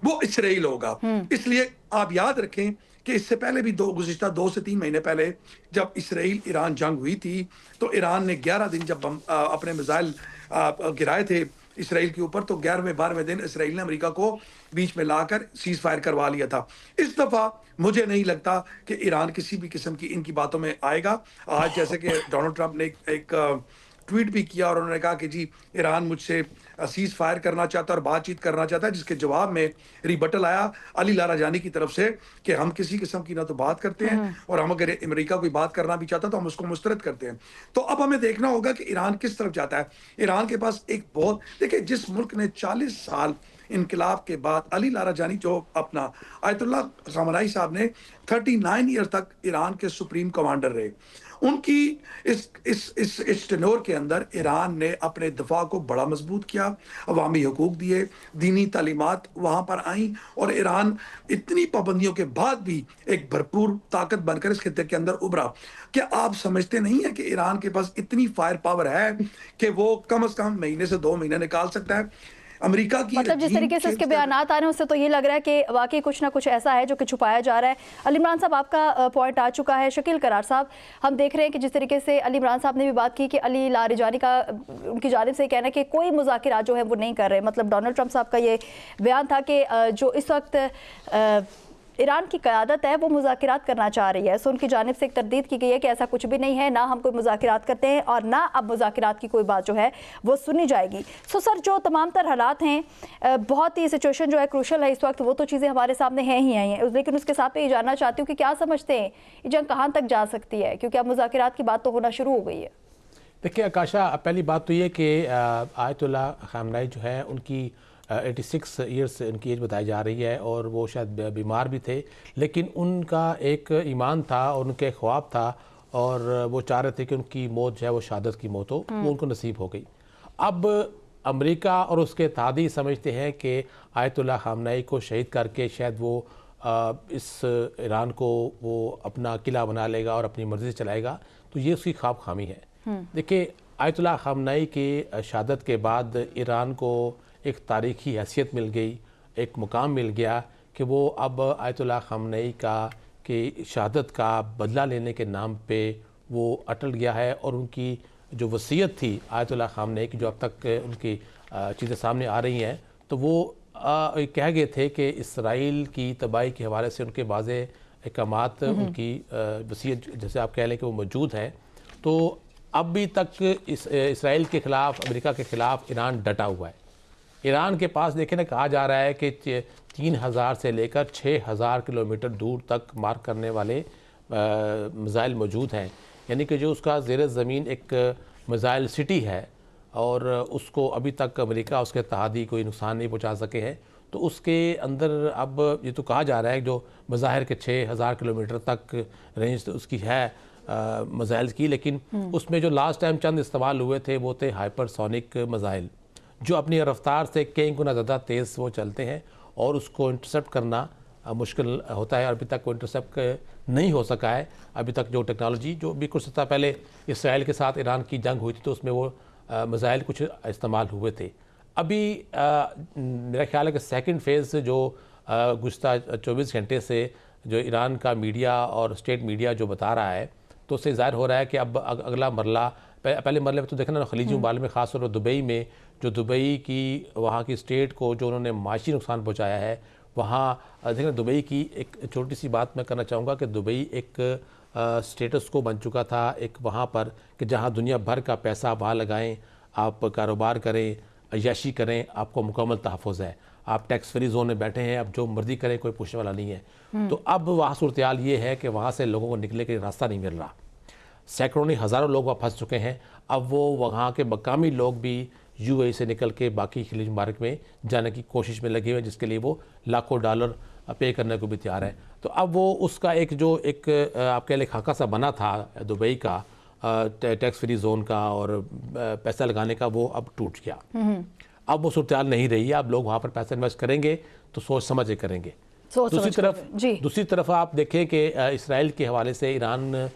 वो इसराइल होगा। इसलिए आप याद रखें कि इससे पहले भी गुज़िश्ता 2 से 3 महीने पहले जब इसराइल ईरान जंग हुई थी तो ईरान ने 11 दिन जब अपने मिसाइल गिराए थे इसराइल के ऊपर, तो 11वें-12वें दिन इसराइल ने अमेरिका को बीच में लाकर सीज फायर करवा लिया था। इस दफ़ा मुझे नहीं लगता कि ईरान किसी भी किस्म की इनकी बातों में आएगा। आज जैसे कि डोनाल्ड ट्रंप ने एक ट्वीट भी किया और उन्होंने कहा कि जी ईरान मुझसे सीज फायर करना चाहता है और बातचीत करना चाहता है, जिसके जवाब में रिबटल आया अली लाराजानी की तरफ से कि हम किसी किस्म की ना तो बात करते हैं और हम अगर अमेरिका कोई बात करना भी चाहता तो हम उसको मुस्तरद करते हैं। तो अब हमें देखना होगा कि ईरान किस तरफ जाता है। ईरान के पास एक बहुत, देखिए, जिस मुल्क ने 40 साल इनकलाब के बाद अली लाराजानी जो अपना आयतुल्लाह ख़ामेनी साहब ने 39 ईयर तक ईरान के सुप्रीम कमांडर रहे, उनकी इस टेन्योर के अंदर ईरान ने अपने दफा को बड़ा मजबूत किया, अवामी हकूक दिए, दीनी तालीमात वहाँ पर आई और ईरान इतनी पाबंदियों के बाद भी एक भरपूर ताकत बनकर इस खित्ते के अंदर उभरा। क्या आप समझते नहीं है कि ईरान के पास इतनी फायर पावर है कि वो कम से कम महीने से 2 महीने निकाल सकता है? अमेरिका की मतलब जिस तरीके से इसके बयानात आ रहे हैं उससे तो ये लग रहा है कि वाकई कुछ ना कुछ ऐसा है जो कि छुपाया जा रहा है। अली इमरान साहब, आपका पॉइंट आ चुका है। शकील करार साहब, हम देख रहे हैं कि जिस तरीके से अली इमरान साहब ने भी बात की कि अली लारिजानी का उनकी जानिब से कहना है कि कोई मुज़ाकिरात जो है वो नहीं कर रहे। मतलब डोनाल्ड ट्रंप साहब का ये बयान था कि जो इस वक्त ईरान की क़यादत है वो मुज़ाकिरात करना चाह रही है, सो उनकी जानिब से एक तरदीद की गई है कि ऐसा कुछ भी नहीं है, ना हम कोई मुज़ाकिरात करते हैं और ना अब मुज़ाकिरात की कोई बात जो है वो सुनी जाएगी। सो सर, जो तमाम तर हालात हैं, बहुत ही सिचुएशन जो है क्रूशल है इस वक्त, वो तो चीज़ें हमारे सामने हैं ही हैं, लेकिन उसके साथ ये जानना चाहती हूँ कि क्या समझते हैं ये जंग कहाँ तक जा सकती है, क्योंकि अब मुज़ाकिरात की बात तो होना शुरू हो गई है। देखिए आकाशा, पहली बात तो ये कि आयतुल्लाह खामनाई जो है उनकी 86 ईयर्स इनकी एज बताई जा रही है और वो शायद बीमार भी थे, लेकिन उनका एक ईमान था और उनके ख्वाब था और वो चाह रहे थे कि उनकी मौत जो है वो शहादत की मौत हो, वो उनको नसीब हो गई। अब अमेरिका और उसके इत्तेहादी समझते हैं कि आयतुल्लाह खामनाई को शहीद करके शायद वो इस ईरान को वो अपना किला बना लेगा और अपनी मर्ज़ी से चलाएगा, तो ये उसकी ख्वाब खामी है। देखिए, आयतुल्लाह खामनाई की शहादत के बाद ईरान को एक तारीखी हैसियत मिल गई, एक मुकाम मिल गया कि वो अब आयतुल्लाह खामनेई का कि शहादत का बदला लेने के नाम पे वो अटल गया है और उनकी जो वसीयत थी आयतुल्लाह खामनेई की, जो अब तक उनकी चीज़ें सामने आ रही हैं, तो वो कह गए थे कि इसराइल की तबाही के हवाले से उनके वाज़े अहकामात उनकी वसीयत जैसे आप कह लें कि वो मौजूद है। तो अभी तक इसराइल के ख़िलाफ़, अमेरिका के ख़िलाफ़ ईरान डटा हुआ है। ईरान के पास देखिए ना, कहा जा रहा है कि 3000 से लेकर 6000 किलोमीटर दूर तक मार करने वाले मिज़ाइल मौजूद हैं, यानी कि जो उसका ज़ेर ज़मीन एक मिज़ाइल सिटी है और उसको अभी तक अमेरिका उसके इत्तेहादी कोई नुकसान नहीं पहुंचा सके हैं। तो उसके अंदर अब ये तो कहा जा रहा है जो मज़ाहिर के 6000 किलोमीटर तक रेंज तो उसकी है मिज़ाइल की, लेकिन उसमें जो लास्ट टाइम चंद इस्तेमाल हुए थे वो थे हाइपरसोनिक मिज़ाइल, जो अपनी रफ्तार से कई गुना ज़्यादा तेज़ वो चलते हैं और उसको इंटरसेप्ट करना मुश्किल होता है। अभी तक वो इंटरसेप्ट नहीं हो सका है। अभी तक जो टेक्नोलॉजी, जो भी कुछ सप्ताह पहले इसराइल के साथ ईरान की जंग हुई थी तो उसमें वो मिज़ाइल कुछ इस्तेमाल हुए थे। अभी मेरा ख्याल है कि सेकंड फेज़ जो गुज़श्ता 24 घंटे से जो ईरान का मीडिया और स्टेट मीडिया जो बता रहा है, तो उससे ज़ाहिर हो रहा है कि अब अगला मरला, पहले मरले में तो देखना ना खलीजी ममालिक में, ख़ास तौर पर दुबई में, जो दुबई की वहाँ की स्टेट को जो उन्होंने माशी नुकसान पहुँचाया है, वहाँ देखना दुबई की एक छोटी सी बात मैं करना चाहूँगा कि दुबई एक स्टेटस को बन चुका था एक वहाँ पर कि जहाँ दुनिया भर का पैसा आप वहाँ लगाएं, आप कारोबार करें, अय्याशी करें, आपको मुकम्मल तहफ़्फ़ुज़ है, आप टैक्स फ्री जोन में बैठे हैं, आप जो मर्ज़ी करें, कोई पूछने वाला नहीं है। तो अब वहाँ सूरत हाल ये है कि वहाँ से लोगों को निकलने के रास्ता नहीं मिल रहा। सैकड़ों नहीं हज़ारों लोग वहाँ फंस चुके हैं। अब वो वहाँ के मकामी लोग भी यूएई से निकल के बाकी खलीज मुबारक में जाने की कोशिश में लगे हुए हैं, जिसके लिए वो लाखों डॉलर पे करने को भी तैयार है। तो अब वो उसका एक जो एक आप कह लें खाका सा बना था दुबई का टैक्स फ्री जोन का और पैसा लगाने का, वो अब टूट गया। अब वो सूरत हाल नहीं रही है। अब लोग वहाँ पर पैसा इन्वेस्ट करेंगे तो सोच समझ के करेंगे। दूसरी तरफ आप देखें कि इसराइल के हवाले से ईरान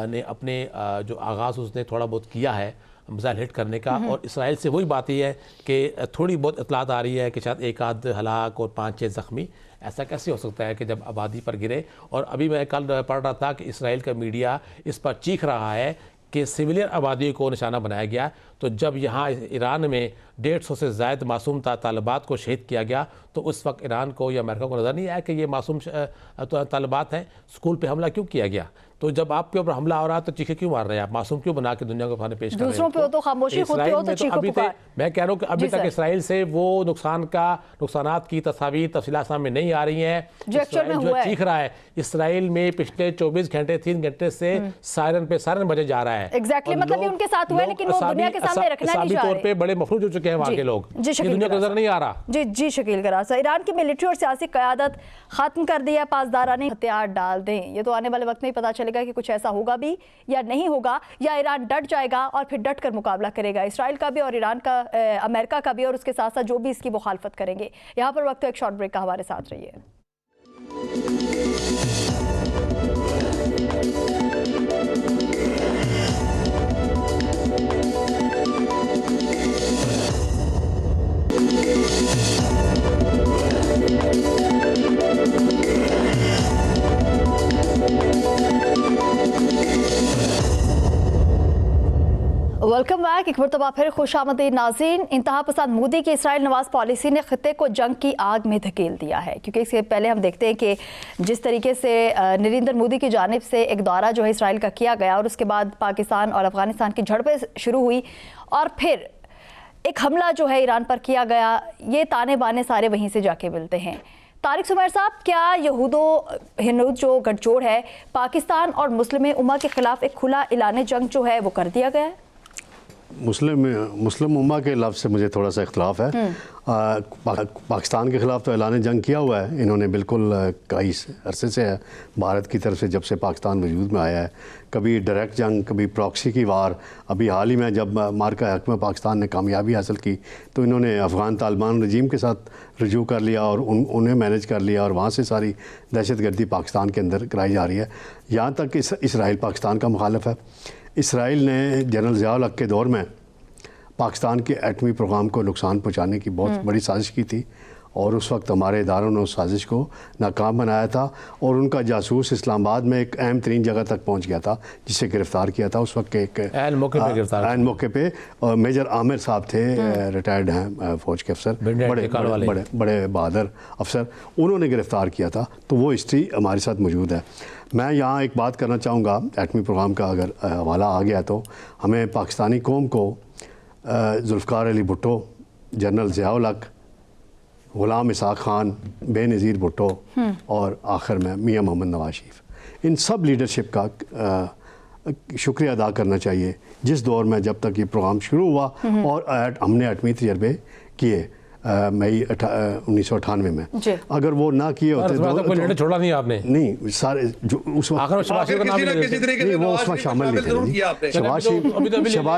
ने अपने जो आगाज़ उसने थोड़ा बहुत किया है मिसाइल हिट करने का, और इसराइल से वही बात यह है कि थोड़ी बहुत इतलात आ रही है कि शायद एक आध हलाक और 5-6 ज़ख्मी। ऐसा कैसे हो सकता है कि जब आबादी पर गिरे? और अभी मैं कल पढ़ रहा था कि इसराइल का मीडिया इस पर चीख रहा है कि सिविलियन आबादी को निशाना बनाया गया। तो जब यहाँ ईरान में 150 से ज़ायद मासूम तालिबात को शहीद किया गया, तो उस वक्त ईरान को या अमेरिका को नज़र नहीं आया कि ये मासूम तालिबात हैं, स्कूल पे हमला क्यों किया गया? तो जब आपके ऊपर हमला हो रहा है तो चीखे क्यों मार रहे हैं आप? मासूम क्यों बना के दुनिया को सामने पेश कर रहे हैं? दूसरों पे तो खामोशी होती हो तो चीखो पुकार। मैं कह रहा हूँ कि अभी तक इसराइल से वो नुकसानात की तस्वीर तफसीलात सामने नहीं आ रही हैं। जो चीख रहा है, इसराइल में पिछले 24 घंटे 3 घंटे से सायरन पे सायरन बजे जा रहा है। एग्जैक्टली, मतलब ये उनके साथ हुआ है, लेकिन वो दुनिया के सामने रखना नहीं चाह रहे। तौर पे बड़े मफलूज हो चुके हैं वहाँ के लोग, दुनिया को नजर नहीं आ रहा। जी शकील गरासा, ईरान की मिलिट्री और सियासी क़यादत खत्म कर दी है, पासदाराने हथियार डाल दें। ये तो आने वाले वक्त में ही पता चलेगा कि कुछ ऐसा होगा भी या नहीं होगा, या ईरान डट जाएगा और फिर डट कर मुकाबला करेगा, इसराइल का भी और ईरान का, अमेरिका का भी, और उसके साथ साथ जो भी इसकी मुखालफत करेंगे। यहाँ पर वक्त एक शॉर्ट ब्रेक का, हमारे साथ रहिए। Welcome welcome back. एक मरतबा फिर खुशामदीद नाज़रीन। इंतहा पसंद मोदी की इसराइल नवाज पॉलिसी ने खित्ते को जंग की आग में धकेल दिया है, क्योंकि इससे पहले हम देखते हैं कि जिस तरीके से नरेंद्र मोदी की जानिब से एक दौरा जो है इसराइल का किया गया और उसके बाद पाकिस्तान और अफगानिस्तान की झड़पें शुरू हुई और फिर एक हमला जो है ईरान पर किया गया, ये ताने बाने सारे वहीं से जाके मिलते हैं। तारिक सुमैर साहब, क्या यहूदो हिंदू जो गठजोड़ है पाकिस्तान और मुस्लिम उम्मा के खिलाफ एक खुला ऐलान जंग जो है वो कर दिया गया है? मुस्लिम उम्मा के लफ्ज़ से मुझे थोड़ा सा इख्तलाफ है। पाकिस्तान के ख़िलाफ़ तो ऐलान जंग किया हुआ है इन्होंने, बिल्कुल कई अरसे से है भारत की तरफ से, जब से पाकिस्तान वजूद में आया है। कभी डायरेक्ट जंग, कभी प्रॉक्सी की वार। अभी हाल ही में जब मार्का हक में पाकिस्तान ने कामयाबी हासिल की तो इन्होंने अफ़गान तालिबान रजीम के साथ रजू कर लिया और उन्हें मैनेज कर लिया और वहाँ से सारी दहशतगर्दी पाकिस्तान के अंदर कराई जा रही है। यहाँ तक कि इसराइल पाकिस्तान का मुखालिफ है। इसराइल ने जनरल ज़िया उल हक के दौर में पाकिस्तान के एटमी प्रोग्राम को नुकसान पहुंचाने की बहुत बड़ी साजिश की थी और उस वक्त हमारे इदारों ने उस साजिश को नाकाम बनाया था और उनका जासूस इस्लामाबाद में एक अहम तरीन जगह तक पहुंच गया था जिसे गिरफ़्तार किया था उस वक्त के एक ऐन मौके पे मेजर आमिर साहब थे, रिटायर्ड हैं फ़ौज के अफसर, बड़े बहादुर अफसर, उन्होंने गिरफ़्तार किया था। तो वो हिस्ट्री हमारे साथ मौजूद है। मैं यहाँ एक बात करना चाहूँगा, एटमी प्रोग्राम का अगर हवाला आ गया तो हमें पाकिस्तानी कौम को जुल्फ़िकार अली भुट्टो, जनरल ज़िया उल हक, ग़ुलाम इसाक़ ख़ान, बेनज़ीर भुट्टो और आखिर में मियाँ मोहम्मद नवाज शरीफ, इन सब लीडरशिप का शुक्रिया अदा करना चाहिए जिस दौर में जब तक ये प्रोग्राम शुरू हुआ और हमने एटमी तजर्बे किए मई 1998 में। अगर वो ना किए होते तो छोड़ा नहीं आपने? नहीं, सारे जो उस वक्त वो उस वक्त शामिल नहीं थे। शहबाज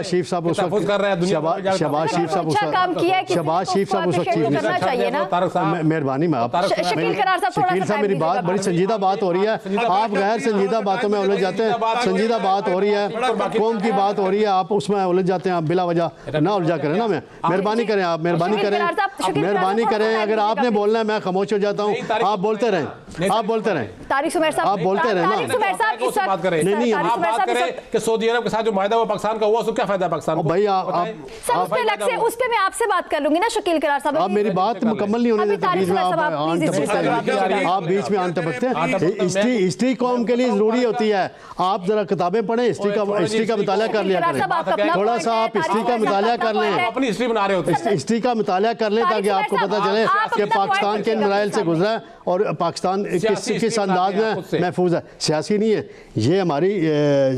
शरीफ साहब उस वक्त शहबाज शरीफ साहब उस वक्त चीफ मिनिस्टर। मेहरबानी में आप शकील साहब, मेरी बात बड़ी संजीदा बात हो रही है, आप गैर संजीदा बातों में उलझ जाते हैं। संजीदा बात हो रही है, कौम की बात हो रही है, आप उसमें उलझ जाते हैं। आप बिला वजह ना उलझा करें ना। मैं मेहरबानी करें, आप मेहरबानी करें, अगर आपने बोलना है मैं खामोश हो जाता हूँ। आप बोलते रहें, आप बोलते रहें। तारिक सुमैर साहब, आप बोलते रहें ना। बात करें नहीं, आप बात करें कि सऊदी अरब के साथ जो मायदा हुआ पाकिस्तान का हुआ, उसको क्या फायदा पाकिस्तान को? भाई उस पे मैं आपसे बात कर लूंगी ना शकील करार साहब। आप मेरी बात मुकम्मल नहीं होने देते, बीच में आप बीच में आन टपकते हैं। हिस्ट्री कौम के लिए जरूरी होती है। आप जरा किताबें पढ़ें, हिस्ट्री का मुताला कर लिया करें। थोड़ा सा आप हिस्ट्री का मुताला कर लें, अपनी हिस्ट्री बना रहे होते हैं। हिस्ट्री का मुताला कर लें ताकि आपको पता चले कि पाकिस्तान के मराइल से गुजरा है और पाकिस्तान किस अंदाज में महफूज है। सियासी नहीं है, ये हमारी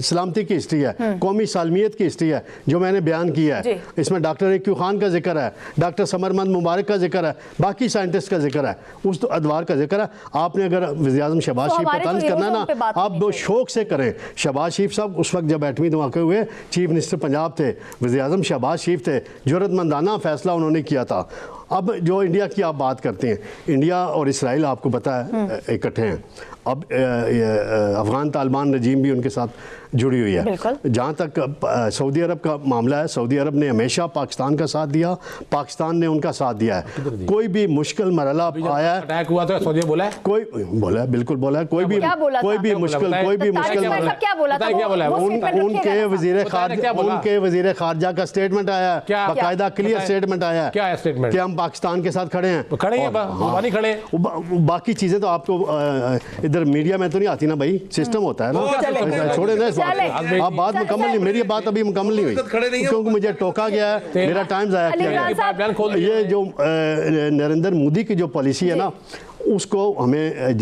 सलामती की हिस्ट्री है, कौमी सालमियत की हिस्ट्री है जो मैंने बयान किया है। इसमें डॉक्टर एक्यू खान का जिक्र है, डॉक्टर समरमंद मुबारक का जिक्र है, बाकी साइंटिस्ट का जिक्र है, उस अदवार का जिक्र है। आपने अगर वज़ीर-ए-आज़म शहबाज शरीफ पर तंज करना ना, आप वो शौक से करें। शहबाज शरीफ साहब उस वक्त जब एटमी धमाके हुए चीफ मिनिस्टर पंजाब थे, वज़ीर-ए-आज़म शहबाज शरीफ थे, जुर्रतमंदाना फैसला उन्होंने किया था। अब जो इंडिया की आप बात करते हैं, इंडिया और इसराइल आपको पता है इकट्ठे हैं। अब अफ़गान तालिबान रजीम भी उनके साथ जुड़ी हुई है। जहाँ तक सऊदी अरब का मामला है, सऊदी अरब ने हमेशा पाकिस्तान का साथ दिया, पाकिस्तान ने उनका साथ दिया है। कोई भी मुश्किल मरहला आया है, अटैक हुआ तो सऊदी बोला है, कोई बोला है, बिल्कुल बोला है। कोई भी मुश्किल उनके वज़ीर ख़ारजा का स्टेटमेंट आया है, बाकायदा क्लियर स्टेटमेंट आया है कि हम पाकिस्तान के साथ खड़े हैं। बाकी चीज़ें तो आपको इधर मीडिया में तो नहीं आती ना भाई, सिस्टम होता है ना। छोड़े ना इस बात को, आप बात मुकम्मल नहीं, मेरी बात अभी मुकम्मल नहीं हुई क्योंकि मुझे टोका गया है, मेरा टाइम ज़ाया किया गया। ये जो नरेंद्र मोदी की जो पॉलिसी है ना, उसको हमें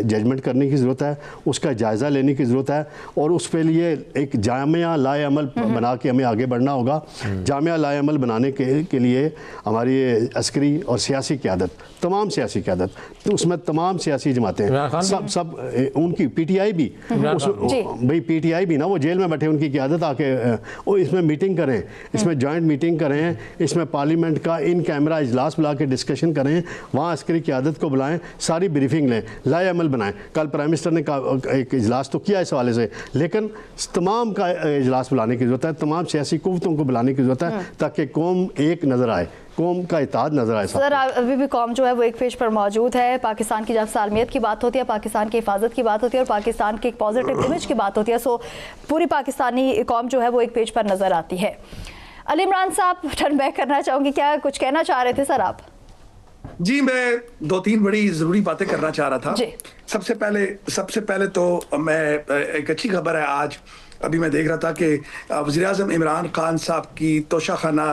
जजमेंट करने की ज़रूरत है, उसका जायज़ा लेने की ज़रूरत है और उस पे लिए एक जामिया लाए अमल बना के हमें आगे बढ़ना होगा। जामिया लाए अमल बनाने के लिए हमारी अस्करी और सियासी क़यादत, तमाम सियासी क़यादत, तो उसमें तमाम सियासी जमातें सब उनकी PTI भी, भाई PTI भी ना, वो जेल में बैठे, उनकी क़यादत आके वो इसमें मीटिंग करें, इसमें जॉइंट मीटिंग करें, इसमें पार्लियामेंट का इन कैमरा इजलास बुला के डिस्कशन करें, वहाँ अस्करी क़यादत को बुलाएं आएँ, सारी ब्रीफिंग लें, लाए अमल बनाएं। कल प्राइम मिनिस्टर ने एक इजलास तो किया इस हवाले से, लेकिन तमाम का इजलास बुलाने की ज़रूरत है, तमाम सियासी कुव्वतों को बुलाने की ज़रूरत है ताकि कौम एक नज़र आए, कौम का इत्तेहाद नजर आए। सर अभी भी कौम जो है वो एक पेज पर मौजूद है। पाकिस्तान की जब सालमियत की बात होती है, पाकिस्तान की हिफाजत की बात होती है और पाकिस्तान के एक पॉजिटिव इमेज की बात होती है, सो पूरी पाकिस्तानी कौम जो है वो एक पेज पर नजर आती है। अली इमरान साहब, टर्न बैक करना चाहूँगी, क्या कुछ कहना चाह रहे थे सर आप? जी, मैं 2-3 बड़ी ज़रूरी बातें करना चाह रहा था। जी। सबसे पहले तो मैं एक अच्छी खबर है। आज अभी मैं देख रहा था कि वज़ीर-ए-आज़म इमरान खान साहब की तोशाखाना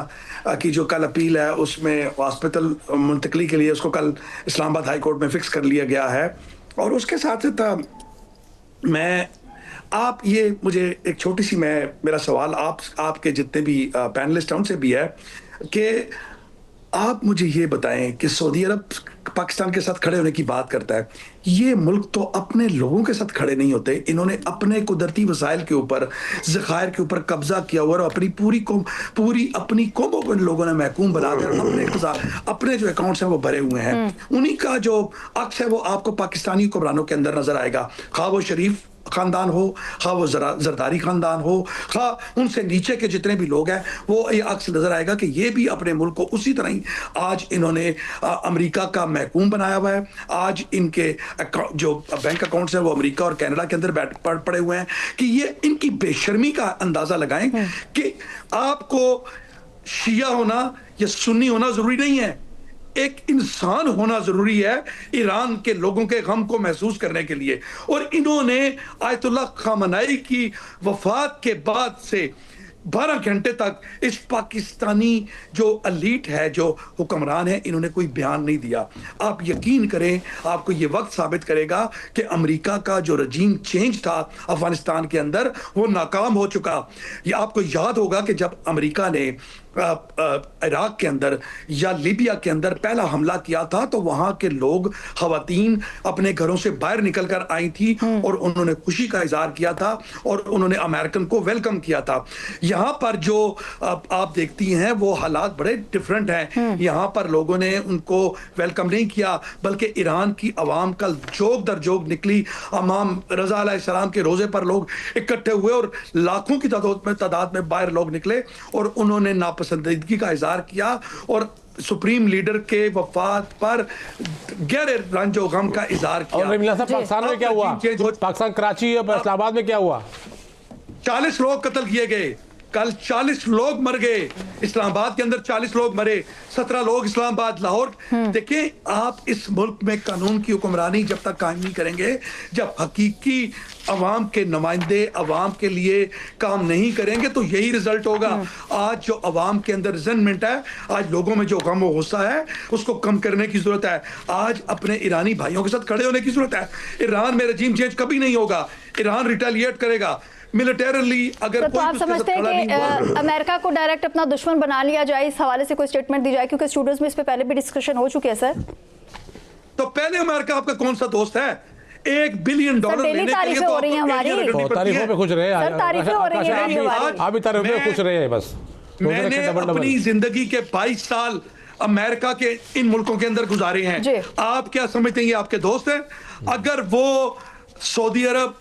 की जो कल अपील है उसमें हॉस्पिटल मुंतकली के लिए उसको कल इस्लामाबाद हाई कोर्ट में फिक्स कर लिया गया है। और उसके साथ मैं आप ये मुझे एक छोटी सी मेरा सवाल आपके जितने भी पैनलिस्ट हैं उनसे भी है कि आप मुझे ये बताएं कि सऊदी अरब पाकिस्तान के साथ खड़े होने की बात करता है, ये मुल्क तो अपने लोगों के साथ खड़े नहीं होते। इन्होंने अपने कुदरती वसाइल के ऊपर, ज़खायर के ऊपर कब्जा किया हुआ और पूरी अपनी कौमों को इन लोगों ने महकूम बना कर अपने जो अकाउंट्स हैं वो भरे हुए हैं। उन्हीं का जो अक्स है वो आपको पाकिस्तानी हुक्मरानों के अंदर नजर आएगा, खा वो शरीफ खानदान हो, खा वो जरदारी खानदान हो, खा उनसे नीचे के जितने भी लोग हैं, वो ये अक्स नजर आएगा कि ये भी अपने मुल्क को उसी तरह ही आज इन्होंने अमेरिका का महकूम बनाया हुआ है। आज इनके जो बैंक अकाउंट्स हैं वो अमेरिका और कनाडा के अंदर पड़े हुए हैं कि ये इनकी बेशर्मी का अंदाजा लगाएं कि आपको शिया होना या सुन्नी होना जरूरी नहीं है, एक इंसान होना जरूरी है ईरान के लोगों के गम को महसूस करने के लिए। और इन्होंने आयतुल्लाह खामनेई की वफात के बाद से 12 घंटे तक इस पाकिस्तानी जो एलीट है, जो हुक्मरान है, इन्होंने कोई बयान नहीं दिया। आप यकीन करें, आपको ये वक्त साबित करेगा कि अमेरिका का जो रजीम चेंज था अफगानिस्तान के अंदर वो नाकाम हो चुका। ये आपको याद होगा कि जब अमेरिका ने इराक के अंदर या लीबिया के अंदर पहला हमला किया था तो वहां के लोग, खवातीन अपने घरों से बाहर निकल कर आई थी और उन्होंने खुशी का इजहार किया था और उन्होंने अमेरिकन को वेलकम किया था। यहाँ पर जो आप देखती हैं वो हालात बड़े डिफरेंट हैं। यहाँ पर लोगों ने उनको वेलकम नहीं किया, बल्कि ईरान की आवाम कल जोग दर जोग निकली। इमाम रजा अलैहिस्सलाम के रोजे पर लोग इकट्ठे हुए और लाखों की तादाद में बाहर लोग निकले और उन्होंने नापसंदीदगी का इजहार किया और सुप्रीम लीडर के वफात पर गहरे रंजो गम का इजहार किया। और पाकिस्तान में क्या हुआ? पाकिस्तान कराची और इस्लामाबाद में क्या हुआ? 40 लोग कत्ल किए गए, कल 40 लोग मर गए। इस्लामाबाद के अंदर 40 लोग मरे, 17 लोग इस्लामाबाद, लाहौर। देखिए, आप इस मुल्क में कानून की हुक्मरानी जब तक कायम नहीं करेंगे, जब हकीकी अवाम के नुमाइंदे अवाम के लिए काम नहीं करेंगे तो यही रिजल्ट होगा। आज जो अवाम के अंदर रिजनमेंट है, आज लोगों में जो गम और गुस्सा है, उसको कम करने की जरूरत है। आज अपने ईरानी भाइयों के साथ खड़े होने की जरूरत है। ईरान में रजीम चेंज कभी नहीं होगा, ईरान रिटेलिएट करेगा मिलिटरली। अगर तो आप समझते हैं कि अमेरिका को डायरेक्ट अपना दुश्मन बना लिया जाए, इस हवाले से कोई स्टेटमेंट दी जाए? क्योंकि स्टूडियोज में इस पे पहले भी डिस्कशन हो चुकी है सर। तो पहले अमेरिका आपका कौन सा दोस्त है? $1 बिलियन लेने के लिए हो रही है हमारी, तारीफों पे खुश रहे हैं, तारीफें हो रही हैं, अभी तारीफों पे खुश रहे हैं। बस मैंने अपनी जिंदगी के 22 साल अमेरिका के इन मुल्कों के अंदर गुजारे हैं। आप क्या समझते हैं ये आपके दोस्त हैं? अगर वो सऊदी अरब,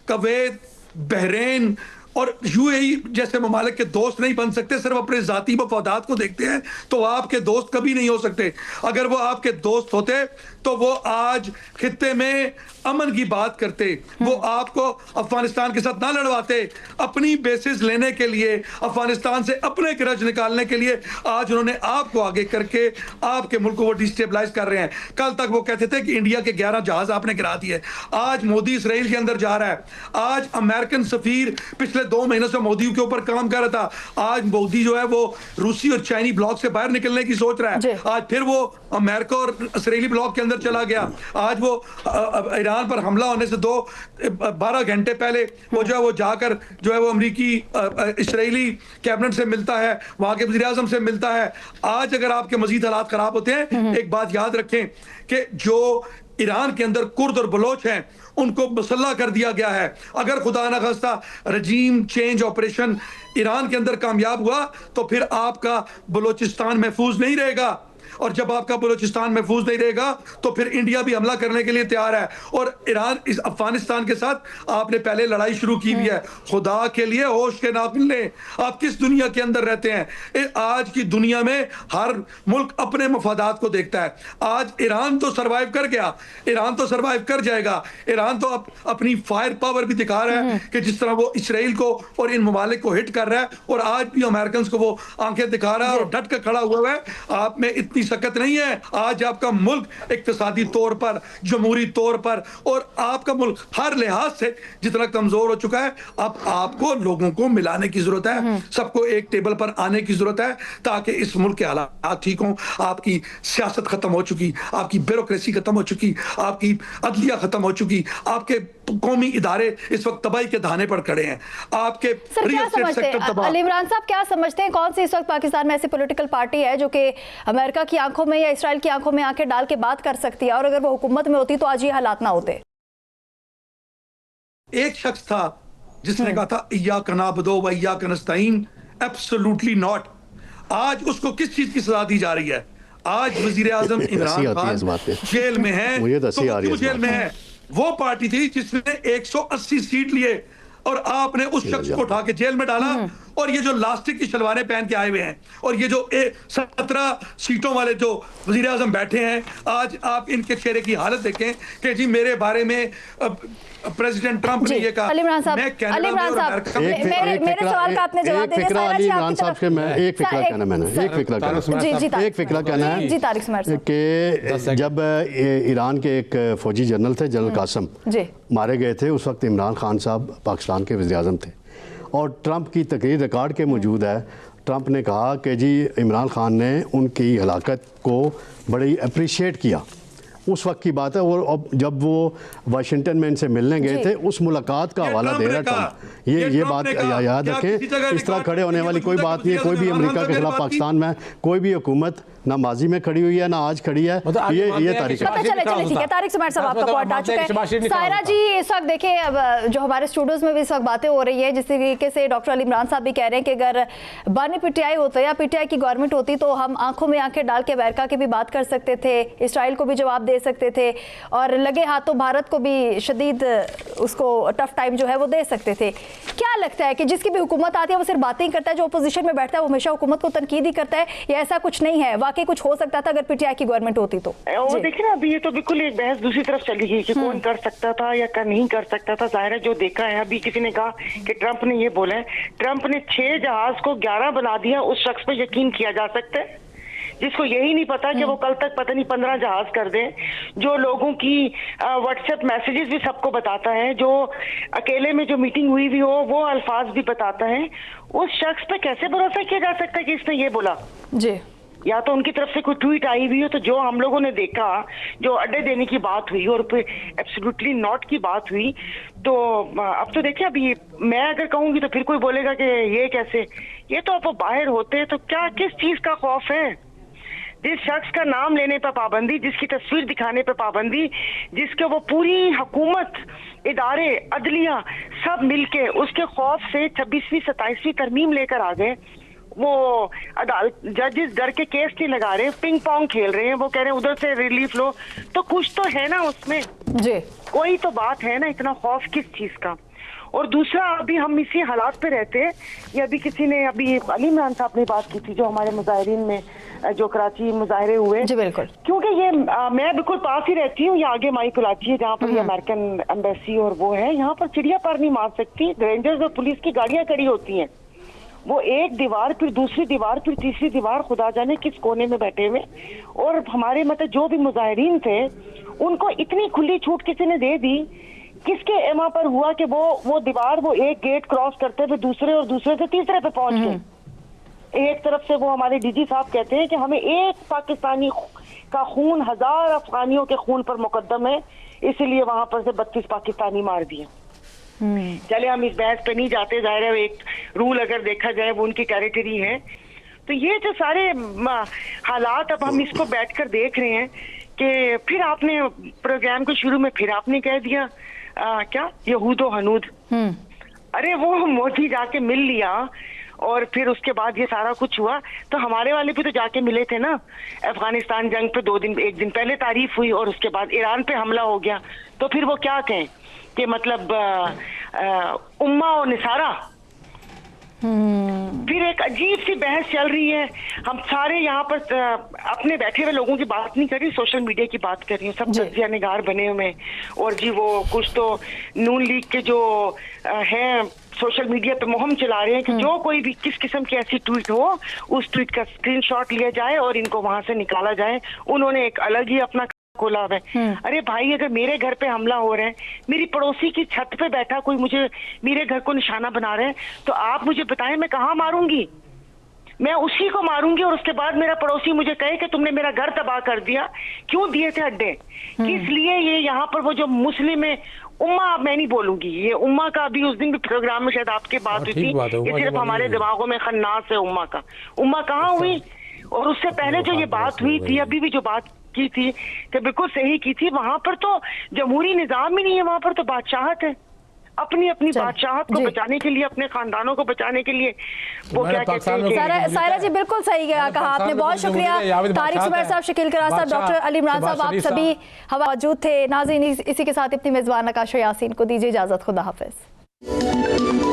कुवैत, बहरीन और यूएई जैसे ममालिक के दोस्त नहीं बन सकते, सिर्फ अपने जाती मफादात को देखते हैं, तो आपके दोस्त कभी नहीं हो सकते। अगर वो आपके दोस्त होते तो वो आज खित्ते में अमन की बात करते, वो आपको अफगानिस्तान के साथ ना लड़वाते। अपनी बेसिस लेने के लिए, अफगानिस्तान से अपने गरज निकालने के लिए आज उन्होंने आपको आगे करके आपके मुल्क को वो डिस्टेबलाइज कर रहे हैं। कल तक वो कहते थे कि इंडिया के 11 जहाज आपने गिरा दिए, आज मोदी इसराइल के अंदर जा रहा है। आज अमेरिकन सफीर पिछले 2 महीनों से मोदी के ऊपर काम कर रहा था, आज मोदी जो है वो रूसी और चाइनी ब्लॉक से बाहर निकलने की सोच रहा है। आज फिर वो अमेरिका और इसराइली ब्लॉक के अंदर चला गया। आज वो ईरान पर हमला होने से 12 घंटे पहले वो जो है वो जाकर जो है वो अमेरिकी इसराइली कैबिनेट से मिलता है, वहां के वज़ीर आज़म से मिलता है। आज अगर आपके मजीद हालात खराब होते हैं, एक बात याद रखें कि जो ईरान के अंदर कुर्द और बलोच हैं उनको मुसल्ला कर दिया गया है। अगर खुदा न खास्ता रजीम चेंज ऑपरेशन ईरान के अंदर कामयाब हुआ तो फिर आपका बलोचिस्तान महफूज नहीं रहेगा। और जब आपका बलूचिस्तान महफूज नहीं रहेगा तो फिर इंडिया भी हमला करने के लिए तैयार है। और ईरान इस अफगानिस्तान के साथ आपने पहले लड़ाई शुरू की हुई है। खुदा के लिए होश के नाखून लें, आप किस दुनिया के अंदर रहते हैं? आज की दुनिया में हर मुल्क अपने मफादात को देखता है। आज ईरान तो सरवाइव कर गया, ईरान तो सरवाइव कर जाएगा। ईरान तो अपनी फायर पावर भी दिखा रहा है कि जिस तरह वो इसराइल को और इन ममालिक को हिट कर रहा है, और आज भी अमेरिकन को वो आंखें दिखा रहा है और डट कर खड़ा हुआ है। आप में इतनी सकत नहीं है। आज आपका मुल्क इक्तिसादी तौर पर, जमहूरी तौर पर, और आपका मुल्क हर लिहाज से जितना कमजोर हो चुका है। अब आपको लोगों को मिलाने की जरूरत है, सबको एक टेबल पर आने की जरूरत है ताकि इस मुल्क के हालात ठीक हों। आपकी सियासत खत्म हो चुकी, आपकी ब्यूरोक्रेसी खत्म हो चुकी, आपकी अदलिया खत्म हो चुकी, आपके कौमी इदारे इस वक्त तबाही के धाने पर खड़े हैं। आपके रियल एस्टेट सेक्टर तबाह। अली इमरान साहब क्या समझते हैं, कौन सी इस वक्त पाकिस्तान में ऐसी पॉलिटिकल पार्टी है जो कि अमेरिका की आंखों में या इसराइल की आंखों में आंखें डाल के बात कर सकती है, और अगर वो हुकूमत में होती तो आज ये हालात ना होते? एक शख्स था जिसने कहा था इय्याक नअबुदु व इय्याक नस्तईन, एब्सोल्युटली नॉट। आज उसको किस चीज की सजा दी जा रही है? आज वजीर आजम इमरान खान जेल में है। तो क्यों जेल में है? वो पार्टी थी जिसने 180 सीट लिए और आपने उस शख्स को उठा के जेल में डाला। और ये जो लास्टिक की शलवारें पहन के आए हुए हैं, और ये जो 17 सीटों वाले जो वजीर आजम बैठे हैं, आज आप इनके चेहरे की हालत देखें कि जी मेरे बारे में प्रेसिडेंट ट्रंप ने ये कहा। अली इमरान साहब, मैं अली इमरान साहब, मेरे सवाल का आपने जवाब दे दिया। अली इमरान साहब से मैं एक फिक्रा कहना, मैंने एक फिक्रा कहना, एक फिक्रा कहना है जी तारिक सुमैर साहब कि जब ईरान के एक फौजी जनरल थे, जनरल कासम, मारे गए थे, उस वक्त इमरान खान साहब पाकिस्तान के वज़ीर आज़म थे, और ट्रंप की तकरीर रिकॉर्ड के मौजूद है। ट्रंप ने कहा कि जी इमरान खान ने उनकी हलाकत को बड़ी अप्रिशिएट किया। उस वक्त की बात है। और जब वो वाशिंगटन में इनसे मिलने गए थे, उस मुलाकात का हवाला दे रहा था। ये बात याद रखें, इस तरह खड़े होने वाली कोई बात नहीं है। कोई भी अमेरिका के खिलाफ पाकिस्तान में कोई भी हुकूमत ना माजी में खड़ी हुई है ना आज खड़ी है। ये तारीख चले ठीक है। तारिक सुमैर साहब आपका पॉइंट आ चुका है। सायरा जी, इस वक्त देखिए अब जो हमारे स्टूडियोज में भी इस वक्त बातें हो रही है, जिस तरीके से डॉक्टर अली इमरान साहब भी कह रहे हैं कि अगर बानी पीटीआई होता या पीटीआई की गवर्नमेंट होती तो हम आंखों में आंखें डाल के अमेरिका की भी बात कर सकते थे, इसराइल को भी जवाब दे सकते थे, और लगे हाथों भारत को भी शदीद उसको टफ टाइम जो है वो दे सकते थे। क्या लगता है कि जिसकी भी हुकूमत आती है वो सिर्फ बातें ही करता है, जो अपोजिशन में बैठता है वो हमेशा हुकूमत को तनकीद ही करता है, या ऐसा कुछ नहीं है? वाकई कुछ हो सकता था अगर पीटीआई की गवर्नमेंट होती तो? वो देखिए ना, अभी ये तो बिल्कुल एक बहस दूसरी तरफ चली गई कि कौन कर सकता था या नहीं कर सकता था। जाहिर है जो देखा है, अभी किसी ने कहा कि ट्रंप ने ये बोला है, ट्रंप ने 6 जहाज को 11 बना दिया। उस शख्स पे यकीन किया जा सकता है जिसको यही नहीं पता कि वो कल तक पता नहीं 15 जहाज कर दे, जो लोगों की व्हाट्सएप मैसेजेस भी सबको बताता है, जो अकेले में जो मीटिंग हुई भी हो वो अल्फाज भी बताता है। उस शख्स पे कैसे भरोसा किया जा सकता है कि इसने ये बोला? जी, या तो उनकी तरफ से कोई ट्वीट आई हुई हो, तो जो हम लोगों ने देखा, जो अड्डे देने की बात हुई और फिर एब्सोल्युटली नॉट की बात हुई, तो अब तो देखिए, अभी मैं अगर कहूंगी तो फिर कोई बोलेगा कि ये कैसे, ये तो अब बाहर होते हैं तो क्या किस चीज का खौफ है? जिस शख्स का नाम लेने पर पाबंदी, जिसकी तस्वीर दिखाने पर पाबंदी, जिसके वो पूरी हुकूमत, इदारे, अदलिया सब मिलके उसके खौफ से 26वीं 27वीं तरमीम लेकर आ गए। वो अदालत जजेस डर के केस नहीं लगा रहे, पिंग पोंग खेल रहे हैं, वो कह रहे हैं उधर से रिलीफ लो, तो कुछ तो है ना उसमें जी, कोई तो बात है ना। इतना खौफ किस चीज का? और दूसरा, अभी हम इसी हालात पे रहते हैं। ये अभी किसी ने, अभी अली इमरान साहब ने बात की थी जो हमारे मुजाहिरीन में जो कराची मुजाहरे हुए, जी बिल्कुल, क्योंकि ये मैं बिल्कुल पास ही रहती हूँ, ये आगे माई कुलाची है जहाँ पर ये अमेरिकन एम्बेसी और वो है, यहाँ पर चिड़िया पर नहीं मार सकती। रेंजर्स और पुलिस की गाड़ियां खड़ी होती हैं, वो एक दीवार फिर दूसरी दीवार फिर तीसरी दीवार, खुदा जाने किस कोने में बैठे हुए। और हमारे मतलब जो भी मुजाहिरीन थे उनको इतनी खुली छूट किसी ने दे दी, किसके एमा पर हुआ कि वो दीवार, वो एक गेट क्रॉस करते हुए दूसरे और दूसरे से तीसरे पे पहुंच गए। एक तरफ से वो हमारे डीजी साहब कहते हैं कि हमें एक पाकिस्तानी का खून 1000 अफगानियों के खून पर मुकद्दम है, इसीलिए वहां पर से 32 पाकिस्तानी मार दिए। चले हम इस बहस पे नहीं जाते, जाहिर है एक रूल अगर देखा जाए वो उनकी टेरिटरी है। तो ये जो सारे हालात अब हम इसको बैठकर देख रहे हैं कि फिर आपने प्रोग्राम के शुरू में फिर आपने कह दिया क्या यहूदो हनूद, अरे वो मोदी जाके मिल लिया, और फिर उसके बाद ये सारा कुछ हुआ, तो हमारे वाले भी तो जाके मिले थे ना अफगानिस्तान जंग पे। 1 दिन पहले तारीफ हुई और उसके बाद ईरान पे हमला हो गया, तो फिर वो क्या कहें कि मतलब उम्मा और निसारा। फिर एक अजीब सी बहस चल रही है। हम सारे यहाँ पर अपने बैठे हुए लोगों की बात नहीं कर रही, सोशल मीडिया की बात कर रही हूँ। सब तजिया निगार बने हुए हैं, और जी वो कुछ तो नून लीग के जो हैं सोशल मीडिया पे मुहिम चला रहे हैं कि जो कोई भी किस किस्म की ऐसी ट्वीट हो, उस ट्वीट का स्क्रीनशॉट लिया जाए और इनको वहां से निकाला जाए। उन्होंने एक अलग ही अपना खोला है। अरे भाई, अगर मेरे घर पे हमला हो रहा है, मेरी पड़ोसी की छत पे बैठा कोई मुझे मेरे घर को निशाना बना रहे हैं, तो आप मुझे बताएं मैं कहाँ मारूंगी? मैं उसी को मारूंगी और उसके बाद मेरा पड़ोसी मुझे कहे कि तुमने मेरा घर तबाह कर दिया। क्यों दिए थे अड्डे? किस लिए? ये यहाँ पर वो जो मुस्लिम है उम्मा, मैं नहीं बोलूंगी ये उम्मा का, अभी उस दिन भी प्रोग्राम में शायद आपकी बात हुई थी, ये सिर्फ हमारे दिमागों में खन्नास है उम्मा का। उम्मा कहाँ हुई? और उससे पहले जो ये बात हुई थी, अभी भी जो बात की थी कि बिल्कुल सही की थी, वहां पर तो जमहूरी निजाम ही नहीं है, वहां पर तो बादशाहत है। अपनी अपनी बादशाहत को बचाने के लिए, अपने खानदानों को बचाने के लिए वो क्या कहते हैं। सायरा जी बिल्कुल सही कहा आपने, बहुत शुक्रिया। तारिक जुबैर साहब, शकील करार साहब, डॉक्टर अली इमरान साहब, आप सभी मौजूद थे। नाज़रीन, इसी के साथ अपनी मेजबान नकाशा यासीन को दीजिए इजाजत। खुदा हाफिज।